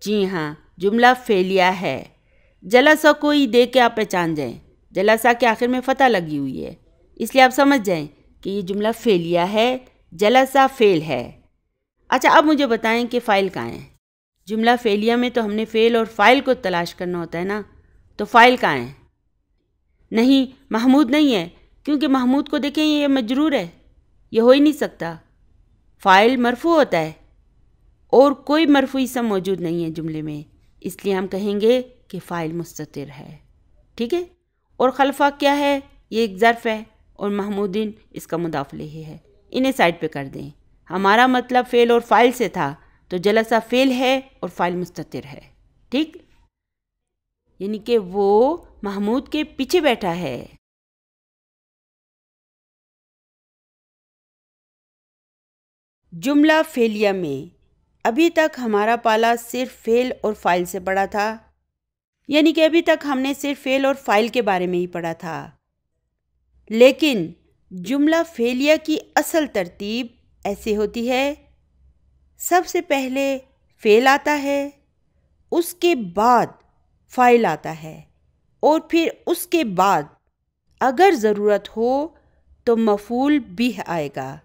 جی ہاں، جملہ فعلیہ ہے۔ جلسہ کوئی دے کے آپ پہچان جائیں، جلسہ کے آخر میں فتح لگی ہوئی ہے، اس لیے آپ سمجھ جائیں کہ یہ جملہ فعلیہ ہے، جلسہ فعل ہے۔ اچھا اب مجھے بتائیں کہ فاعل کہاں ہے؟ جملہ فعلیہ میں تو ہم نے فعل اور فاعل کو تلاش کرنا ہوتا ہے نا، تو فاعل کہاں ہے؟ نہیں، محمود نہیں ہے، کیونکہ محمود کو دیکھیں یہ مجرور ہے، یہ ہو ہی نہیں سکتا۔ فاعل مرفوع ہوتا ہے اور کوئی مرفوع اسم موجود نہیں ہے جملے میں، اس لیے ہم کہیں گے کہ فاعل مستتر ہے، ٹھیک ہے؟ اور خلفہ کیا ہے؟ یہ ایک ظرف ہے اور محمودین اس کا مضاف الیہ ہے، انہیں سائڈ پہ کر دیں۔ ہمارا مطلب فعل اور فاعل سے تھا، تو جلسہ فعل ہے اور فاعل مستتر ہے، ٹھیک؟ یعنی کہ وہ محمود کے پیچھے بیٹھا ہے۔ جملہ فعلیہ میں ابھی تک ہمارا پالا صرف فعل اور فاعل سے پڑھا تھا، یعنی کہ ابھی تک ہم نے صرف فعل اور فاعل کے بارے میں ہی پڑھا تھا، لیکن جملہ فعلیہ کی اصل ترتیب ایسے ہوتی ہے، سب سے پہلے فعل آتا ہے، اس کے بعد فاعل آتا ہے، اور پھر اس کے بعد اگر ضرورت ہو تو مفعول بہ آئے گا۔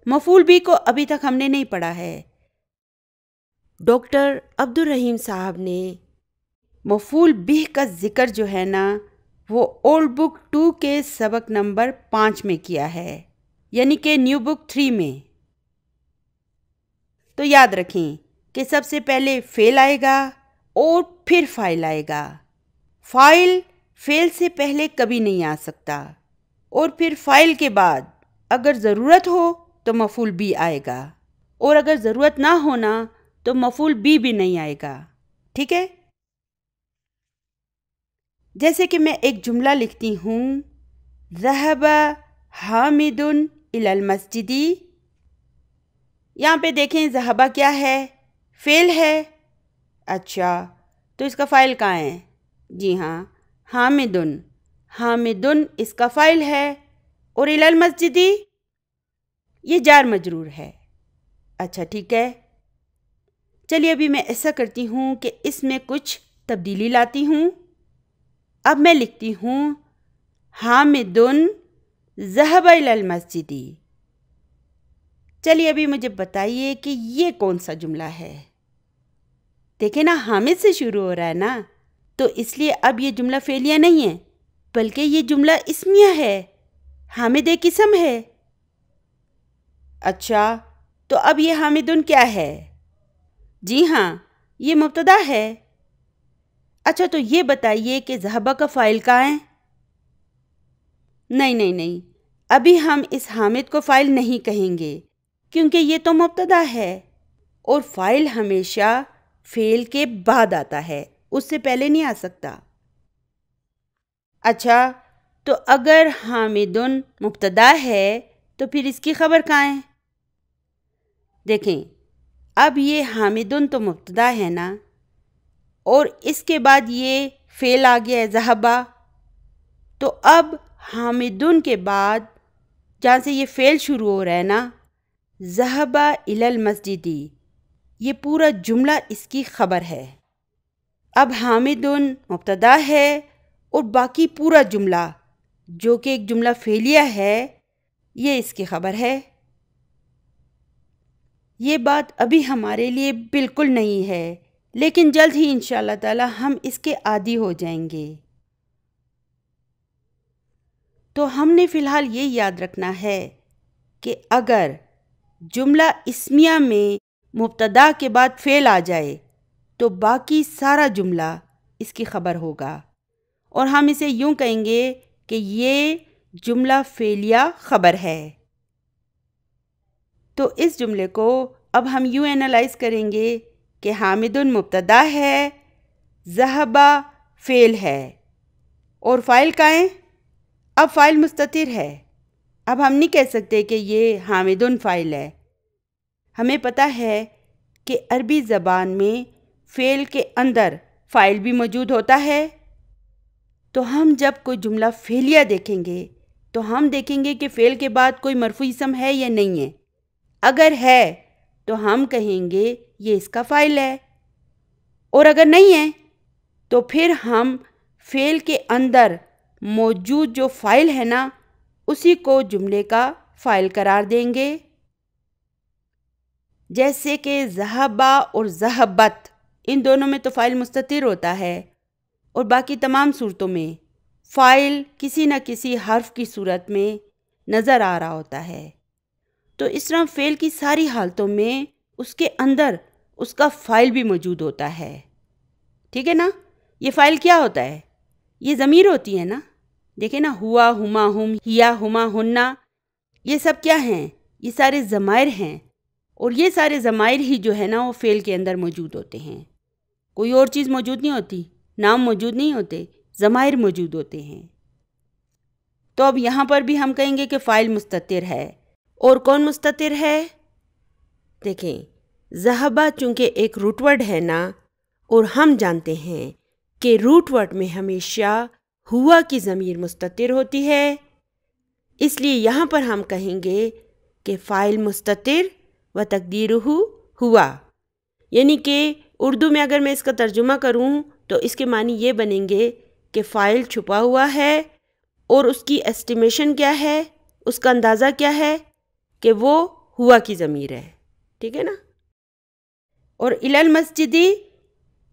مفعول بہ کو ابھی تک ہم نے نہیں پڑھا ہے۔ ڈاکٹر عبدالرحیم صاحب نے مفعول بہ کا ذکر جو ہے نا وہ اولڈ بک 2 کے سبق نمبر 5 میں کیا ہے، یعنی کہ نیو بک 3 میں۔ تو یاد رکھیں کہ سب سے پہلے فعل آئے گا اور پھر فاعل آئے گا۔ فاعل فعل سے پہلے کبھی نہیں آ سکتا، اور پھر فاعل کے بعد اگر ضرورت ہو تو مفعول بہ آئے گا، اور اگر ضرورت نہ ہونا تو مفعول بہ بھی نہیں آئے گا، ٹھیک ہے؟ جیسے کہ میں ایک جملہ لکھتی ہوں، ذهب حامد الی المسجد۔ یہاں پہ دیکھیں ذهب کیا ہے؟ فعل ہے۔ اچھا تو اس کا فاعل کہاں ہے؟ جی ہاں، حامد۔ حامد اس کا فاعل ہے، اور الی المسجد یہ جار مجرور ہے۔ اچھا ٹھیک ہے، چلیے ابھی میں ایسا کرتی ہوں کہ اس میں کچھ تبدیلی لاتی ہوں۔ اب میں لکھتی ہوں حامد ذهب الی المسجد۔ چلیے ابھی مجھے بتائیے کہ یہ کون سا جملہ ہے؟ دیکھیں نا، حامد سے شروع ہو رہا ہے نا، تو اس لیے اب یہ جملہ فعلیہ نہیں ہے، بلکہ یہ جملہ اسمیہ ہے۔ حامد ایک اسم ہے۔ اچھا تو اب یہ حامد کیا ہے؟ جی ہاں، یہ مبتدا ہے۔ اچھا تو یہ بتائیے کہ ذهب کا فاعل کہاں ہے؟ نہیں، ابھی ہم اس حامد کو فاعل نہیں کہیں گے، کیونکہ یہ تو مبتدا ہے، اور فاعل ہمیشہ فعل کے بعد آتا ہے، اس سے پہلے نہیں آ سکتا۔ اچھا تو اگر حامد مبتدا ہے تو پھر اس کی خبر کہاں ہے؟ دیکھیں اب یہ حامد تو مبتدا ہے نا، اور اس کے بعد یہ فعل آ گیا ہے ذهب، تو اب حامد کے بعد جہاں سے یہ فعل شروع ہو رہا ہے نا، ذهب الی المسجد، یہ پورا جملہ اس کی خبر ہے۔ اب حامد مبتدا ہے اور باقی پورا جملہ جو کہ ایک جملہ فعلیہ ہے یہ اس کی خبر ہے۔ یہ بات ابھی ہمارے لیے بالکل نہیں ہے، لیکن جلد ہی انشاءاللہ تعالی ہم اس کے عادی ہو جائیں گے۔ تو ہم نے فی الحال یہ یاد رکھنا ہے کہ اگر جملہ اسمیہ میں مبتدا کے بعد فعل آ جائے تو باقی سارا جملہ اس کی خبر ہوگا، اور ہم اسے یوں کہیں گے کہ یہ جملہ فعلیہ خبر ہے۔ تو اس جملے کو اب ہم یوں اینالائز کریں گے کہ حامد مبتدا ہے، ذهب فعل ہے، اور فاعل کہاں ہے؟ اب فاعل مستتر ہے۔ اب ہم نہیں کہہ سکتے کہ یہ حامد فاعل ہے۔ ہمیں پتہ ہے کہ عربی زبان میں فعل کے اندر فاعل بھی موجود ہوتا ہے، تو ہم جب کوئی جملہ فعلیہ دیکھیں گے تو ہم دیکھیں گے کہ فعل کے بعد کوئی مرفوع اسم ہے یا نہیں ہے۔ اگر ہے تو ہم کہیں گے یہ اس کا فاعل ہے، اور اگر نہیں ہے تو پھر ہم فعل کے اندر موجود جو فائل ہے نا اسی کو جملے کا فائل قرار دیں گے. جیسے کہ ذہبا اور ذہبت، ان دونوں میں تو فائل مستتر ہوتا ہے اور باقی تمام صورتوں میں فائل کسی نہ کسی حرف کی صورت میں نظر آ رہا ہوتا ہے. تو اس طرح فعل کی ساری حالتوں میں اس کے اندر اس کا فائل بھی موجود ہوتا ہے. ٹھیک ہے نا؟ یہ فائل کیا ہوتا ہے؟ یہ ضمیر ہوتی ہے نا. دیکھیں نا، ہوا، ہما، ہم، ہیا، ہما، ہننا، یہ سب کیا ہیں؟ یہ سارے ضمائر ہیں. اور یہ سارے ضمائر ہی جو ہے نا وہ فعل کے اندر موجود ہوتے ہیں. کوئی اور چیز موجود نہیں ہوتی، نام موجود نہیں ہوتے، ضمائر موجود ہوتے ہیں. تو اب یہاں پر بھی ہم کہیں گے کہ فاعل مستتر ہے. اور کون مستتر ہے؟ دیکھیں، ذہبہ چونکہ ایک روٹ ورڈ ہے نا، اور ہم جانتے ہیں کہ روٹ ورڈ میں ہمیشہ ہوا کی ضمیر مستتر ہوتی ہے، اس لیے یہاں پر ہم کہیں گے کہ فاعل مستتر و تقدیرہ ہوا. یعنی کہ اردو میں اگر میں اس کا ترجمہ کروں تو اس کے معنی یہ بنیں گے کہ فاعل چھپا ہوا ہے اور اس کی ایسٹیمیشن کیا ہے، اس کا اندازہ کیا ہے کہ وہ ہوا کی ضمیر ہے. ٹھیک ہے نا؟ اور الی المسجدی،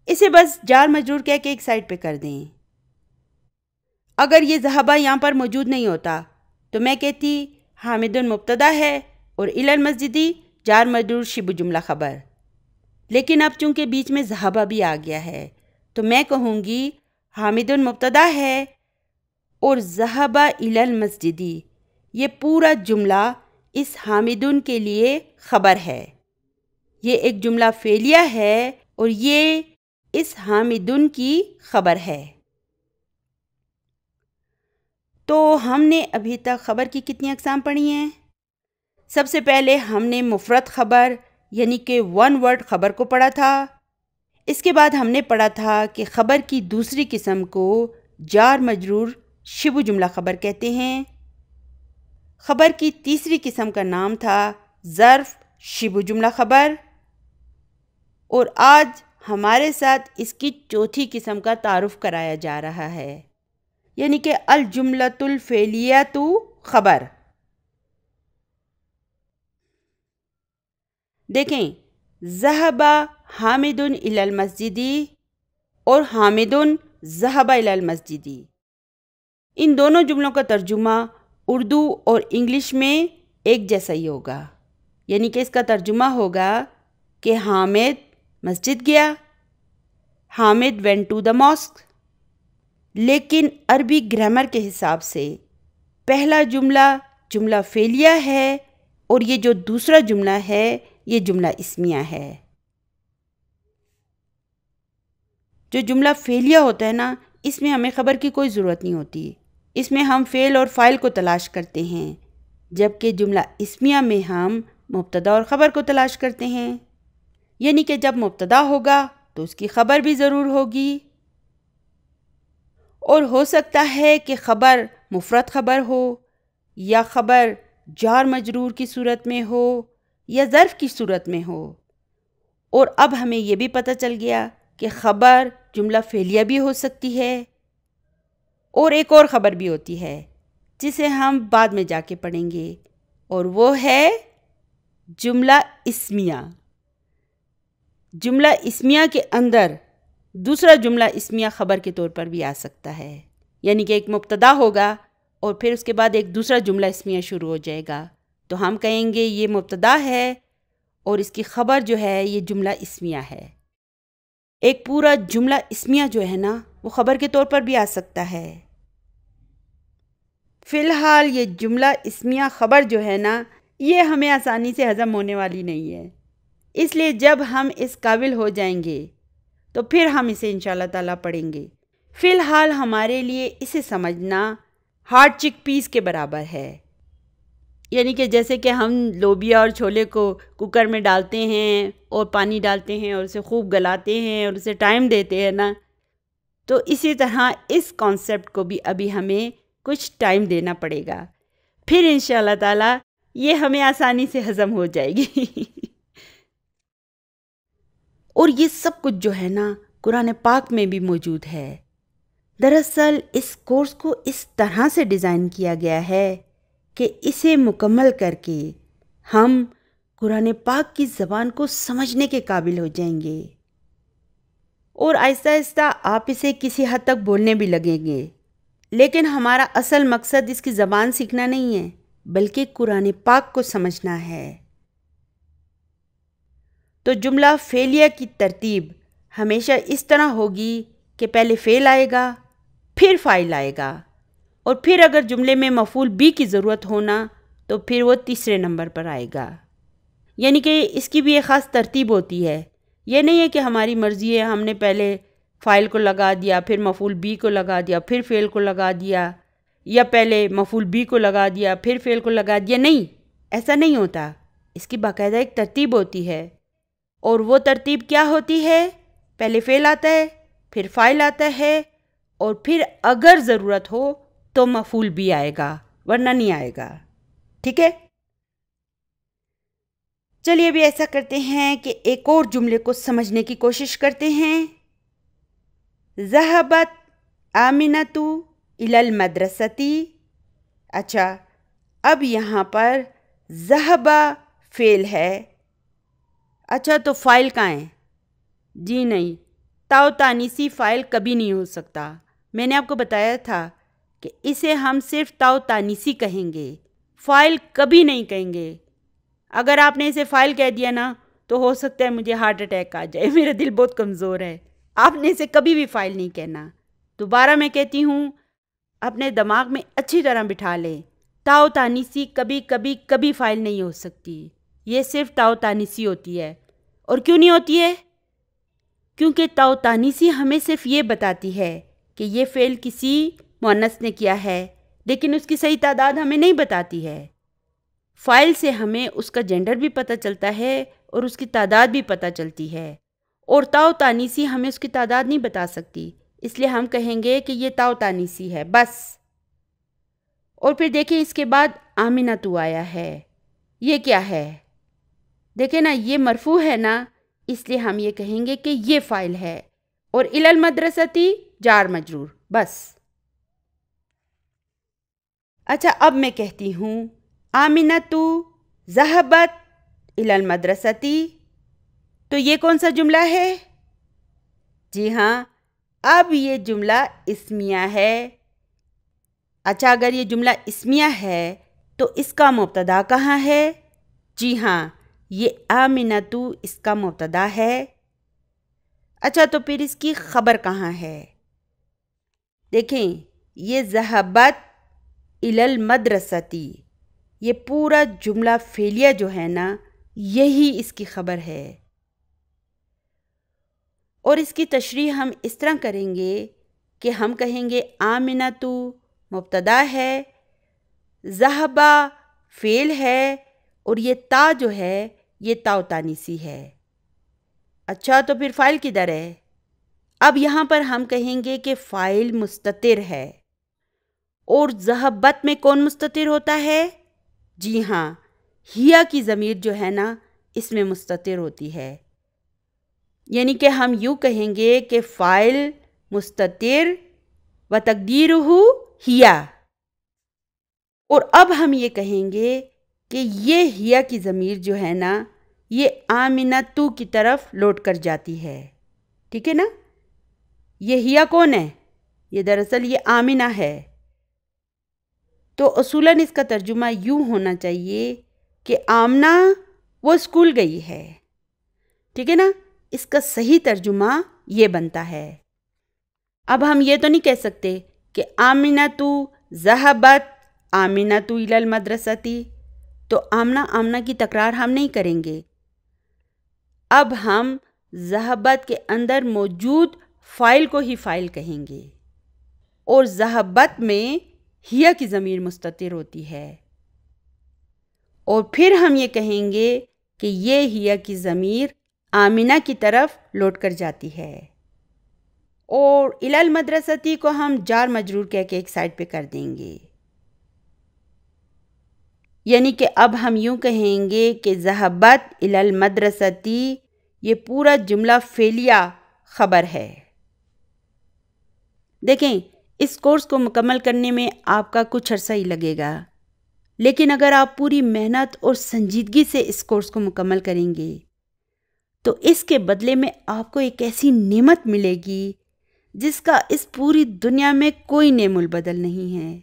اسے بس جار مجرور کہہ کے ایک سائڈ پہ کر دیں. اگر یہ ذہبہ یہاں پر موجود نہیں ہوتا تو میں کہتی حامد مبتدا ہے اور الی المسجدی جار مجرور شبہ جملہ خبر. لیکن اب چونکہ بیچ میں ذہبہ بھی آ گیا ہے تو میں کہوں گی حامد مبتدا ہے اور ذہبہ الی المسجدی، یہ پورا جملہ اس حامدن کے لیے خبر ہے. یہ ایک جملہ فعلیہ ہے اور یہ اس حامدن کی خبر ہے. تو ہم نے ابھی تک خبر کی کتنی اقسام پڑھی ہیں؟ سب سے پہلے ہم نے مفرد خبر یعنی کہ ون ورڈ خبر کو پڑھا تھا. اس کے بعد ہم نے پڑھا تھا کہ خبر کی دوسری قسم کو جار مجرور شبہ جملہ خبر کہتے ہیں. خبر کی تیسری قسم کا نام تھا ظرف شبہ جملہ خبر. اور آج ہمارے ساتھ اس کی چوتھی قسم کا تعارف کرایا جا رہا ہے، یعنی کہ الجملۃ الفعلیۃ خبر. دیکھیں، ذہب حامد الی المسجدی اور حامد ذہب الی المسجدی، ان دونوں جملوں کا ترجمہ اردو اور انگلش میں ایک جیسا ہی ہوگا. یعنی کہ اس کا ترجمہ ہوگا کہ حامد مسجد گیا، Hamid went to the mosque. لیکن عربی گرامر کے حساب سے پہلا جملہ جملہ فعلیہ ہے اور یہ جو دوسرا جملہ ہے یہ جملہ اسمیہ ہے. جو جملہ فعلیہ ہوتا ہے نا، اس میں ہمیں خبر کی کوئی ضرورت نہیں ہوتی، اس میں ہم فعل اور فاعل کو تلاش کرتے ہیں، جبکہ جملہ اسمیہ میں ہم مبتدا اور خبر کو تلاش کرتے ہیں. یعنی کہ جب مبتدا ہوگا تو اس کی خبر بھی ضرور ہوگی، اور ہو سکتا ہے کہ خبر مفرد خبر ہو یا خبر جار مجرور کی صورت میں ہو یا ظرف کی صورت میں ہو. اور اب ہمیں یہ بھی پتہ چل گیا کہ خبر جملہ فعلیہ بھی ہو سکتی ہے اور ایک اور خبر بھی ہوتی ہے جسے ہم بعد میں جا کے پڑھیں گے، اور وہ ہے جملہ اسمیہ. جملہ اسمیہ کے اندر دوسرا جملہ اسمیہ خبر کے طور پر بھی آ سکتا ہے. یعنی کہ ایک مبتدا ہوگا اور پھر اس کے بعد ایک دوسرا جملہ اسمیہ شروع ہو جائے گا تو ہم کہیں گے یہ مبتدا ہے اور اس کی خبر جو ہے یہ جملہ اسمیہ ہے. ایک پورا جملہ اسمیہ جو ہے نا وہ خبر کے طور پر بھی آ سکتا ہے. فی الحال یہ جملہ اسمیہ خبر جو ہے نا یہ ہمیں آسانی سے ہضم ہونے والی نہیں ہے، اس لیے جب ہم اس قابل ہو جائیں گے تو پھر ہم اسے انشاءاللہ تعالیٰ پڑھیں گے. فی الحال ہمارے لیے اسے سمجھنا ہارڈ چک پیس کے برابر ہے. یعنی کہ جیسے کہ ہم لوبیا اور چھولے کو کوکر میں ڈالتے ہیں اور پانی ڈالتے ہیں اور اسے خوب گلاتے ہیں اور اسے ٹائم دیتے ہیں نا، تو اسی طرح اس کانسیپٹ کو بھی ابھی ہمیں کچھ ٹائم دینا پڑے گا، پھر انشاءاللہ تعالیٰ یہ ہمیں آسانی سے ہضم ہو جائے گی. اور یہ سب کچھ جو ہے نا قرآن پاک میں بھی موجود ہے. دراصل اس کورس کو اس طرح سے ڈیزائن کیا گیا ہے کہ اسے مکمل کر کے ہم قرآن پاک کی زبان کو سمجھنے کے قابل ہو جائیں گے، اور آہستہ آہستہ آپ اسے کسی حد تک بولنے بھی لگیں گے۔ لیکن ہمارا اصل مقصد اس کی زبان سیکھنا نہیں ہے، بلکہ قرآن پاک کو سمجھنا ہے۔ تو جملہ فعلیہ کی ترتیب ہمیشہ اس طرح ہوگی کہ پہلے فعل آئے گا، پھر فاعل آئے گا، اور پھر اگر جملے میں مفعول بھی کی ضرورت ہونا تو پھر وہ تیسرے نمبر پر آئے گا۔ یعنی کہ اس کی بھی ایک خاص ترتیب ہوتی ہے۔ یہ نہیں ہے کہ ہماری مرضی ہے، ہم نے پہلے فاعل کو لگا دیا، پھر مفعول بھی کو لگا دیا، پھر فعل کو لگا دیا، یا پہلے مفعول بھی کو لگا دیا پھر فعل کو لگا دیا۔ نہیں، ایسا نہیں ہوتا۔ اس کی باقاعدہ ایک ترتیب ہوتی ہے، اور وہ ترتیب کیا ہوتی ہے؟ پہلے فعل آتا ہے، پھر فاعل آتا ہے، اور پھر اگر ضرورت ہو تو مفعول بھی آئے گا، ورنہ نہیں آئے گا۔ ٹھیک ہے؟ چلیے ابھی ایسا کرتے ہیں کہ ایک اور جملے کو سمجھنے کی کوشش کرتے ہیں۔ ذہبت آمنۃ الی المدرسۃ۔ اچھا، اب یہاں پر ذہبہ فعل ہے۔ اچھا، تو فاعل کہاں ہے؟ جی نہیں، تاء تانیثی فاعل کبھی نہیں ہو سکتا۔ میں نے آپ کو بتایا تھا کہ اسے ہم صرف تاء تانیثی کہیں گے، فاعل کبھی نہیں کہیں گے۔ اگر آپ نے اسے فاعل کہہ دیا نا تو ہو سکتا ہے مجھے ہارٹ اٹیک آ جائے، میرا دل بہت کمزور ہے۔ آپ نے اسے کبھی بھی فاعل نہیں کہنا۔ دوبارہ میں کہتی ہوں، اپنے دماغ میں اچھی طرح بٹھا لیں، تاء تانیثی کبھی کبھی کبھی فاعل نہیں ہو سکتی، یہ صرف تاء تانیثی ہوتی ہے۔ اور کیوں نہیں ہوتی ہے؟ کیونکہ تاء تانیثی ہمیں صرف یہ بتاتی ہے کہ یہ فعل کسی مؤنث نے کیا ہے، لیکن اس کی صحیح تعداد ہمیں نہیں بتاتی ہے۔ فاعل سے ہمیں اس کا جینڈر بھی پتہ چلتا ہے اور اس کی تعداد بھی پتہ چلتی ہے، اور تاء تانیثی ہمیں اس کی تعداد نہیں بتا سکتی، اس لیے ہم کہیں گے کہ یہ تاء تانیثی ہے بس۔ اور پھر دیکھیں اس کے بعد آمنۃ آیا ہے، یہ کیا ہے؟ دیکھیں نا، یہ مرفوع ہے نا، اس لیے ہم یہ کہیں گے کہ یہ فاعل ہے، اور الی المدرسۃ جار مجرور بس۔ اچھا، اب میں کہتی ہوں آمنۃ ذہبت الی المدرسۃ، تو یہ کون سا جملہ ہے؟ جی ہاں، اب یہ جملہ اسمیہ ہے۔ اچھا، اگر یہ جملہ اسمیہ ہے تو اس کا مبتدا کہاں ہے؟ جی ہاں، یہ آمنۃ اس کا مبتدا ہے۔ اچھا، تو پھر اس کی خبر کہاں ہے؟ دیکھیں، یہ ذہبت الی المدرسۃ، یہ پورا جملہ فعلیہ جو ہے نا، یہی اس کی خبر ہے۔ اور اس کی تشریح ہم اس طرح کریں گے کہ ہم کہیں گے آمنۃ مبتدا ہے، ذہبہ فعل ہے، اور یہ تا جو ہے یہ تاء تانیثی ہے۔ اچھا، تو پھر فاعل کدھر ہے؟ اب یہاں پر ہم کہیں گے کہ فاعل مستتر ہے، اور ذہبت میں کون مستتر ہوتا ہے؟ جی ہاں، ہیا کی ضمیر جو ہے نا، اس میں مستتر ہوتی ہے۔ یعنی کہ ہم یوں کہیں گے کہ فاعل مستتر و تقدیرہ ہیا، اور اب ہم یہ کہیں گے کہ یہ ہیا کی ضمیر جو ہے نا، یہ آمنۃ کی طرف لوٹ کر جاتی ہے۔ ٹھیک ہے نا؟ یہ ہیا کون ہے؟ یہ دراصل یہ آمنہ ہے۔ تو اصولاً اس کا ترجمہ یوں ہونا چاہیے کہ آمنہ وہ اسکول گئی ہے۔ ٹھیک ہے نا؟ اس کا صحیح ترجمہ یہ بنتا ہے۔ اب ہم یہ تو نہیں کہہ سکتے کہ آمنۃ ذہبت آمنۃ الی المدرسۃ، تو آمنہ آمنہ کی تکرار ہم نہیں کریں گے۔ اب ہم ذہبت کے اندر موجود فاعل کو ہی فاعل کہیں گے، اور ذہبت میں ہیا کی ضمیر مستتر ہوتی ہے، اور پھر ہم یہ کہیں گے کہ یہ ہیا کی ضمیر آمنہ کی طرف لوٹ کر جاتی ہے، اور الی المدرسۃ کو ہم جار مجرور کہہ کے ایک سائڈ پہ کر دیں گے۔ یعنی کہ اب ہم یوں کہیں گے کہ ذہبت الی المدرسۃ، یہ پورا جملہ فعلیہ خبر ہے۔ دیکھیں، اس کورس کو مکمل کرنے میں آپ کا کچھ عرصہ ہی لگے گا، لیکن اگر آپ پوری محنت اور سنجیدگی سے اس کورس کو مکمل کریں گے تو اس کے بدلے میں آپ کو ایک ایسی نعمت ملے گی جس کا اس پوری دنیا میں کوئی نعم البدل نہیں ہے۔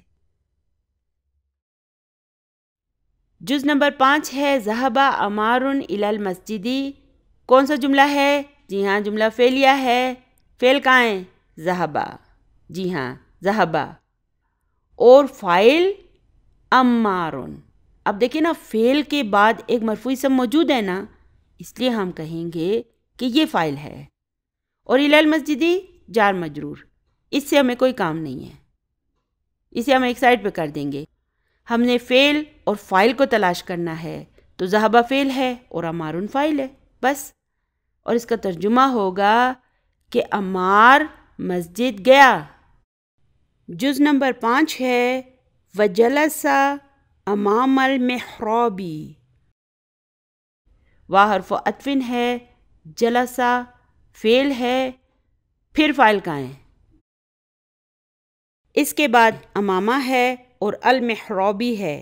جز نمبر 5 ہے ذہب عمار الی المسجد۔ کون سا جملہ ہے؟ جی ہاں، جملہ فعلیہ ہے۔ فعل کہاں ہے؟ ذہب، جی ہاں ذہب، اور فاعل عمار۔ اب دیکھیں نا، فعل کے بعد ایک مرفوع اسم موجود ہے نا، اس لیے ہم کہیں گے کہ یہ فاعل ہے، اور الی المسجد جار مجرور، اس سے ہمیں کوئی کام نہیں ہے، اسے ہم ایک سائڈ پہ کر دیں گے۔ ہم نے فعل اور فاعل کو تلاش کرنا ہے، تو ذہب فعل ہے اور عمار فاعل ہے بس، اور اس کا ترجمہ ہوگا کہ عمار مسجد گیا۔ جز نمبر 5 ہے وجلس امام المحراب۔ واہ حرف عطف ہے، جلسہ فعل ہے، پھر فاعل کہاں ہے؟ اس کے بعد امامہ ہے اور المحرابی ہے،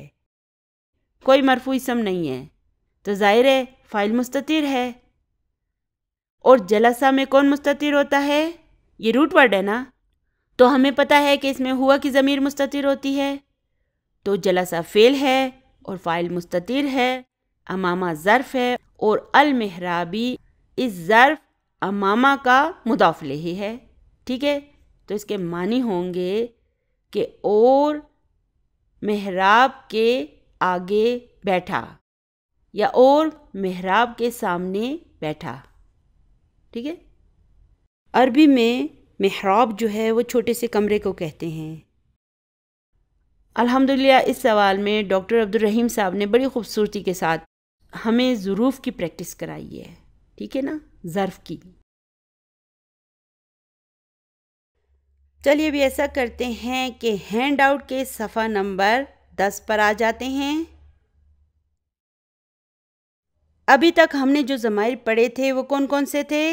کوئی مرفوع اسم نہیں ہے، تو ظاہر ہے فاعل مستتر ہے۔ اور جلسہ میں کون مستتر ہوتا ہے؟ یہ روٹ ورڈ ہے نا، تو ہمیں پتہ ہے کہ اس میں ہوا کی ضمیر مستتر ہوتی ہے، تو جلسہ فعل ہے اور فاعل مستتر ہے، امامہ ظرف ہے، اور المحرابی اس ظرف امامہ کا مضاف الیہ ہے، ٹھیک ہے؟ تو اس کے معنی ہوں گے کہ اور محراب کے آگے بیٹھا، یا اور محراب کے سامنے بیٹھا، ٹھیک ہے؟ عربی میں محراب جو ہے وہ چھوٹے سے کمرے کو کہتے ہیں۔ الحمدللہ اس سوال میں ڈاکٹر عبدالرحیم صاحب نے بڑی خوبصورتی کے ساتھ ہمیں ظروف کی پریکٹس کرائی ہے، ٹھیک ہے نا، ظرف کی۔ چلیے ابھی ایسا کرتے ہیں کہ ہینڈ آؤٹ کے صفحہ نمبر 10 پر آ جاتے ہیں۔ ابھی تک ہم نے جو ضمائر پڑھے تھے وہ کون کون سے تھے؟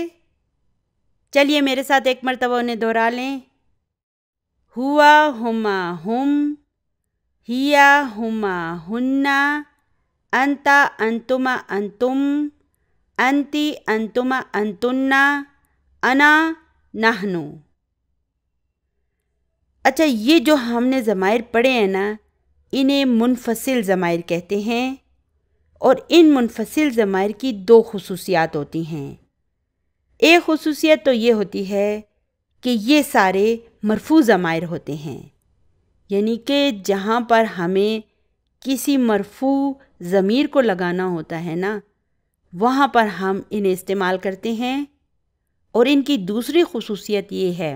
چلیے میرے ساتھ ایک مرتبہ انہیں دہرا لیں۔ ہوا، ہما، ہم، ہیا، ہما، ہننا، انتا، انتما، انتم، انتی، انتما، انتنا، انا، نحنو۔ اچھا، یہ جو ہم نے ضمائر پڑھے ہیں نا، انہیں منفصل ضمائر کہتے ہیں، اور ان منفصل ضمائر کی 2 خصوصیات ہوتی ہیں۔ ایک خصوصیت تو یہ ہوتی ہے کہ یہ سارے مرفوع ضمائر ہوتے ہیں، یعنی کہ جہاں پر ہمیں کسی مرفوع ضمیر کو لگانا ہوتا ہے نا، وہاں پر ہم انہیں استعمال کرتے ہیں۔ اور ان کی دوسری خصوصیت یہ ہے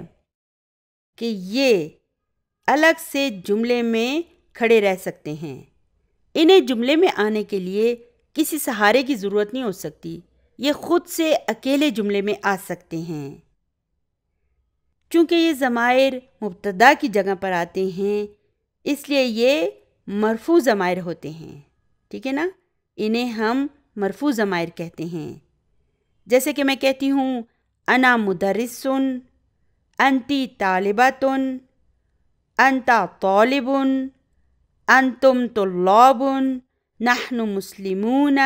کہ یہ الگ سے جملے میں کھڑے رہ سکتے ہیں، انہیں جملے میں آنے کے لیے کسی سہارے کی ضرورت نہیں ہو سکتی، یہ خود سے اکیلے جملے میں آ سکتے ہیں۔ چونکہ یہ ضمائر مبتدا کی جگہ پر آتے ہیں، اس لیے یہ مرفوع ضمائر ہوتے ہیں، ٹھیک ہے نا، انہیں ہم مرفوع ضمائر کہتے ہیں۔ جیسے کہ میں کہتی ہوں انا مدرسن، انتی طالباتن، انتا طالبن، انتم طلابن، نحن مسلمون،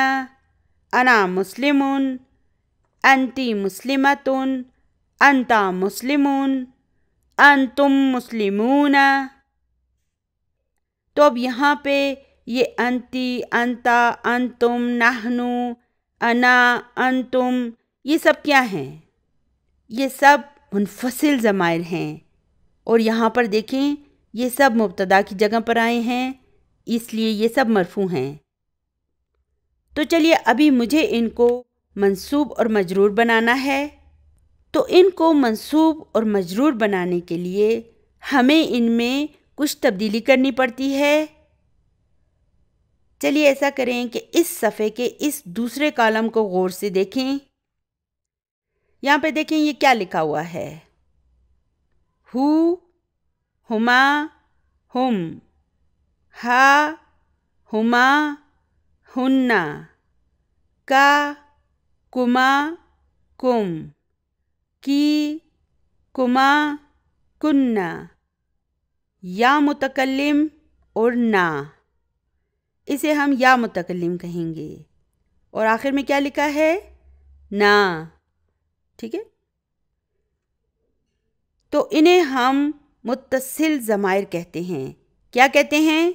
انا مسلمن، انتی مسلمتن، انتا مسلمون، انتم مسلمون۔ تو اب یہاں پہ یہ انتی، انتا، انتم، نحنو، انا، انتم، یہ سب کیا ہیں؟ یہ سب منفصل ضمائر ہیں، اور یہاں پر دیکھیں یہ سب مبتدا کی جگہ پر آئے ہیں، اس لیے یہ سب مرفوع ہیں۔ تو چلیے ابھی مجھے ان کو منصوب اور مجرور بنانا ہے، تو ان کو منصوب اور مجرور بنانے کے لیے ہمیں ان میں کچھ تبدیلی کرنی پڑتی ہے۔ چلیے ایسا کریں کہ اس صفحے کے اس دوسرے کالم کو غور سے دیکھیں۔ یہاں پہ دیکھیں یہ کیا لکھا ہوا ہے؟ ہو، ہما، ہم، ہا، ہما، ہننا، کا، کما، کم، کی، کما، کننا، یا متکلم اور نا، اسے ہم یا متکلم کہیں گے، اور آخر میں کیا لکھا ہے؟ نا، ٹھیک ہے؟ تو انہیں ہم متصل ضمائر کہتے ہیں۔ کیا کہتے ہیں؟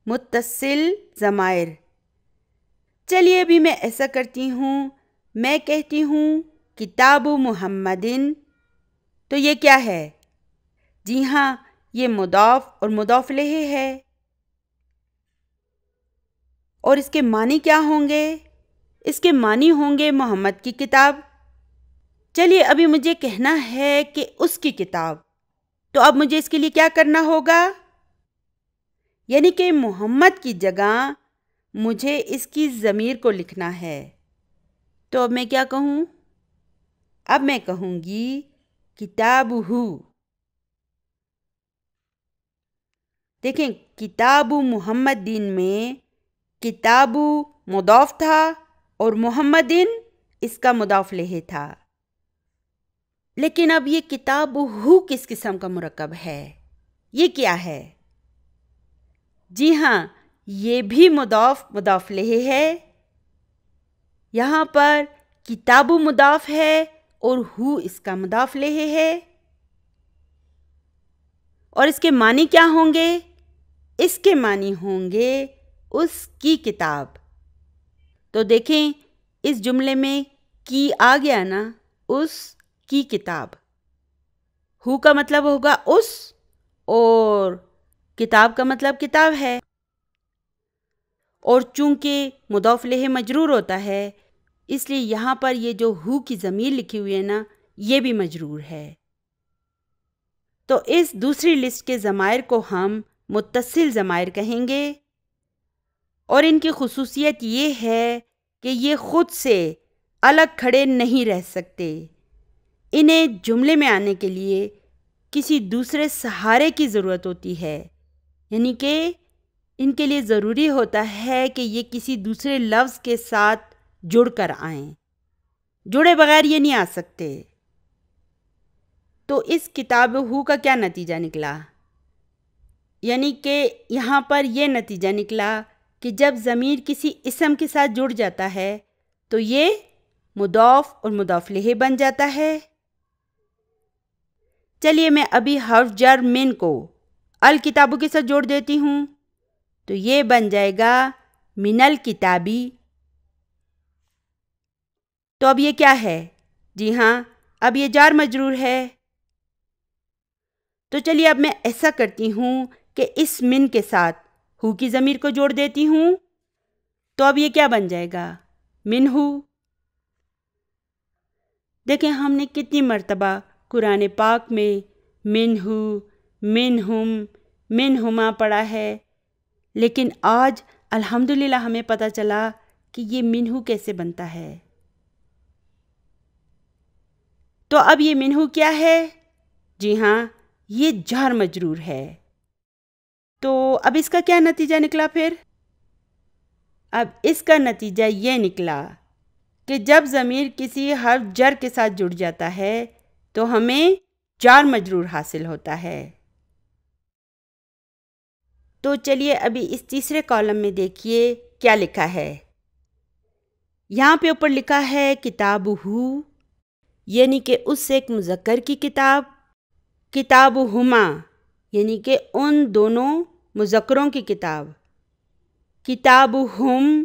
متصل ضمائر۔ چلیے ابھی میں ایسا کرتی ہوں، میں کہتی ہوں کتاب محمدن، تو یہ کیا ہے؟ جی ہاں، یہ مضاف اور مضاف الیہ ہے، اور اس کے معنی کیا ہوں گے؟ اس کے معنی ہوں گے محمد کی کتاب۔ چلیے ابھی مجھے کہنا ہے کہ اس کی کتاب، تو اب مجھے اس کے لیے کیا کرنا ہوگا؟ یعنی کہ محمد کی جگہ مجھے اس کی ضمیر کو لکھنا ہے۔ تو اب میں کیا کہوں؟ اب میں کہوں گی کتابہ۔ دیکھیں، کتاب محمدین میں کتاب مضاف تھا اور محمدین اس کا مضاف الیہ تھا، لیکن اب یہ کتابہ کس قسم کا مرکب ہے؟ یہ کیا ہے؟ جی ہاں، یہ بھی مضاف مضاف الیہ ہے۔ یہاں پر کتاب مضاف ہے اور ہو اس کا مضاف الیہ ہے، اور اس کے معنی کیا ہوں گے؟ اس کے معنی ہوں گے اس کی کتاب۔ تو دیکھیں اس جملے میں کی آ گیا نا، اس کی کتاب۔ ہو کا مطلب ہوگا اس، اور کتاب کا مطلب کتاب ہے، اور چونکہ مضاف الیہ مجرور ہوتا ہے، اس لیے یہاں پر یہ جو ہو کی ضمیر لکھی ہوئی ہے نا، یہ بھی مجرور ہے۔ تو اس دوسری لسٹ کے ضمائر کو ہم متصل ضمائر کہیں گے، اور ان کی خصوصیت یہ ہے کہ یہ خود سے الگ کھڑے نہیں رہ سکتے۔ انہیں جملے میں آنے کے لیے کسی دوسرے سہارے کی ضرورت ہوتی ہے، یعنی کہ ان کے لیے ضروری ہوتا ہے کہ یہ کسی دوسرے لفظ کے ساتھ جڑ کر آئیں، جڑے بغیر یہ نہیں آ سکتے۔ تو اس کتاب ہو کا کیا نتیجہ نکلا؟ یعنی کہ یہاں پر یہ نتیجہ نکلا کہ جب ضمیر کسی اسم کے ساتھ جڑ جاتا ہے تو یہ مضاف اور مضاف الیہ بن جاتا ہے۔ چلیے میں ابھی حرف جر من کو الکتابوں کے ساتھ جوڑ دیتی ہوں، تو یہ بن جائے گا من الکتابی۔ تو اب یہ کیا ہے؟ جی ہاں، اب یہ جار مجرور ہے۔ تو چلیے اب میں ایسا کرتی ہوں کہ اس من کے ساتھ ہو کی ضمیر کو جوڑ دیتی ہوں، تو اب یہ کیا بن جائے گا؟ منہ۔ دیکھیں ہم نے کتنی مرتبہ قرآن پاک میں منہ، منہم، منہما پڑھا ہے، لیکن آج الحمدللہ ہمیں پتہ چلا کہ یہ منہ کیسے بنتا ہے۔ تو اب یہ منہ کیا ہے؟ جی ہاں، یہ جار مجرور ہے۔ تو اب اس کا کیا نتیجہ نکلا پھر؟ اب اس کا نتیجہ یہ نکلا کہ جب ضمیر کسی حرف جر کے ساتھ جڑ جاتا ہے تو ہمیں جار مجرور حاصل ہوتا ہے۔ تو چلیے ابھی اس تیسرے کالم میں دیکھیے کیا لکھا ہے۔ یہاں پہ اوپر لکھا ہے کتابہ، یعنی کہ اس سے ایک مذکر کی کتاب، کتابہما یعنی کہ ان دونوں مذکروں کی کتاب، کتابہم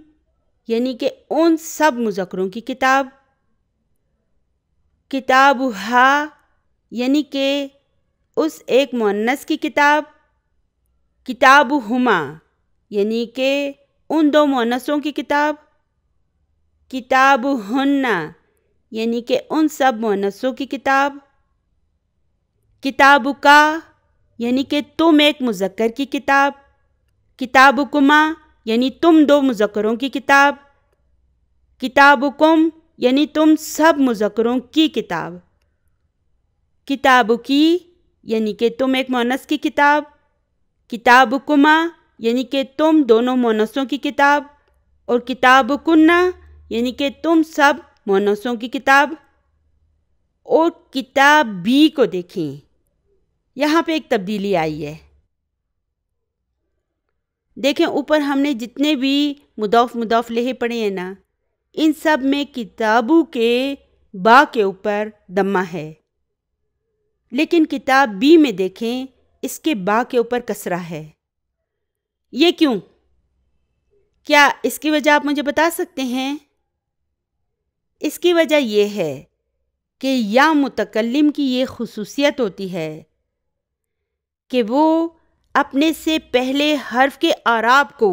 یعنی کہ ان سب مذکروں کی کتاب، کتابہا یعنی کہ اس ایک مؤنث کی کتاب، کتابہما یعنی کہ ان دو مؤنثوں کی کتاب، کتابہن یعنی کہ ان سب مؤنثوں کی کتاب، کتابکا یعنی کہ تم ایک مذکر کی کتاب، کتابکما یعنی تم دو مذکروں کی کتاب، کتابکم یعنی تم سب مذکروں کی کتاب، کتابکی یعنی کہ تم ایک مؤنث کی کتاب، کتابکما یعنی کہ تم دونوں مؤنثوں کی کتاب، اور کتابکنہ یعنی کہ تم سب مؤنثوں کی کتاب۔ اور کتابی کو دیکھیں، یہاں پہ ایک تبدیلی آئی ہے۔ دیکھیں اوپر ہم نے جتنے بھی مضاف لہ پڑھے ہیں نا، ان سب میں کتابوں کے با کے اوپر دمہ ہے، لیکن کتاب بی میں دیکھیں اس کے با کے اوپر کسرہ ہے۔ یہ کیوں؟ کیا اس کی وجہ آپ مجھے بتا سکتے ہیں؟ اس کی وجہ یہ ہے کہ یا متکلم کی یہ خصوصیت ہوتی ہے کہ وہ اپنے سے پہلے حرف کے اعراب کو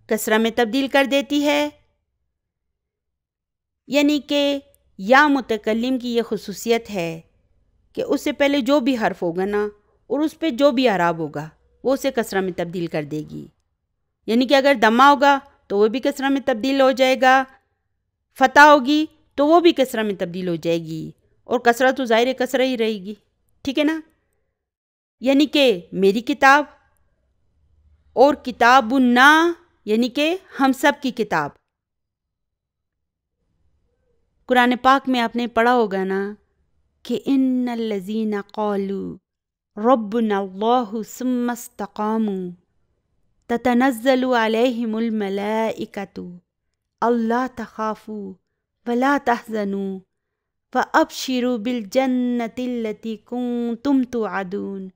کسرہ میں تبدیل کر دیتی ہے، یعنی کہ یا متکلم کی یہ خصوصیت ہے کہ اس سے پہلے جو بھی حرف ہوگا نا اور اس پہ جو بھی اعراب ہوگا وہ اسے کسرہ میں تبدیل کر دے گی۔ یعنی کہ اگر دمہ ہوگا تو وہ بھی کسرہ میں تبدیل ہو جائے گا، فتح ہوگی تو وہ بھی کسرہ میں تبدیل ہو جائے گی، اور کسرہ تو ظاہر کسرہ ہی رہے گی، ٹھیک ہے نا؟ یعنی کہ میری کتاب اور کتاب نا، یعنی کہ ہم سب کی کتاب۔ قرآن پاک میں آپ نے پڑھا ہوگا نا کہ ان الذین قالوا ربنا اللہ ثم استقاموا تتنزل علیہم الملائکۃ اللہ تخافوا ولا تحزنوا وابشروا بالجنۃ التی کنتم توعدون۔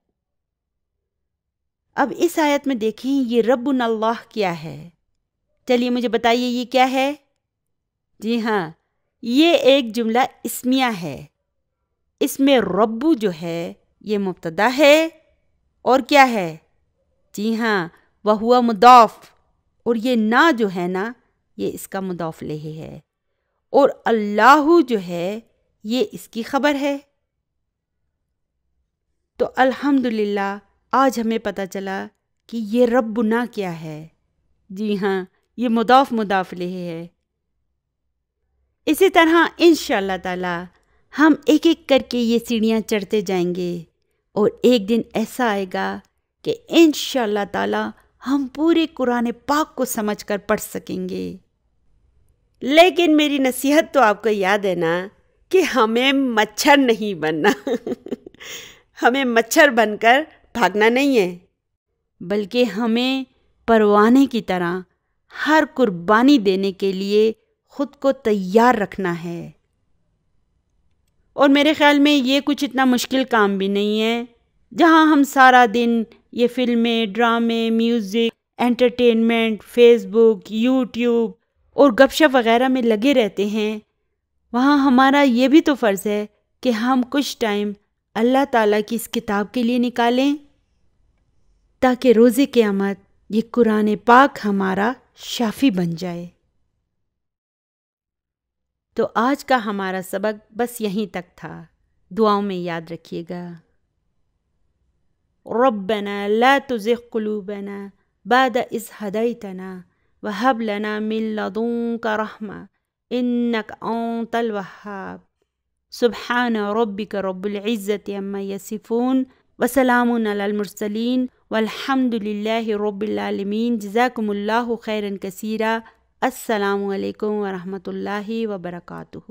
اب اس آیت میں دیکھیں یہ ربنا اللہ کیا ہے؟ چلیے مجھے بتائیے یہ کیا ہے؟ جی ہاں، یہ ایک جملہ اسمیہ ہے۔ اس میں ربو جو ہے یہ مبتدا ہے، اور کیا ہے؟ جی ہاں، وہو مضاف، اور یہ نا جو ہے نا یہ اس کا مضاف الیہ ہے، اور اللہ جو ہے یہ اس کی خبر ہے۔ تو الحمدللہ آج ہمیں پتہ چلا کہ یہ ربنا کیا ہے۔ جی ہاں، یہ مضاف الیہ ہے۔ اسی طرح انشاءاللہ تعالی ہم ایک ایک کر کے یہ سیڑھیاں چڑھتے جائیں گے، اور ایک دن ایسا آئے گا کہ انشاءاللہ تعالی ہم پورے قرآن پاک کو سمجھ کر پڑھ سکیں گے۔ لیکن میری نصیحت تو آپ کو یاد ہے نا کہ ہمیں مچھر نہیں بننا ہمیں مچھر بن کر بھاگنا نہیں ہے، بلکہ ہمیں پروانے کی طرح ہر قربانی دینے کے لیے خود کو تیار رکھنا ہے۔ اور میرے خیال میں یہ کچھ اتنا مشکل کام بھی نہیں ہے۔ جہاں ہم سارا دن یہ فلمیں، ڈرامے، میوزک، انٹرٹینمنٹ، فیس بک، یوٹیوب اور گپ شپ وغیرہ میں لگے رہتے ہیں، وہاں ہمارا یہ بھی تو فرض ہے کہ ہم کچھ ٹائم اللہ تعالیٰ کی اس کتاب کے لیے نکالیں، تاکہ روز قیامت یہ قرآن پاک ہمارا شافی بن جائے۔ تو آج کا ہمارا سبق بس یہیں تک تھا، دعاؤں میں یاد رکھیے گا۔ ربنا لا تزغ قلوبنا بعد اذ ہدیتنا وہب لنا من لدنک رحمہ انک انت الوہاب۔ سبحان ربک رب العزت عما یصفون وسلام علی المرسلین والحمد للہ رب العالمین۔ جزاکم اللہ خیرا کثیرا۔ السلام علیکم ورحمۃ اللہ وبرکاتہ۔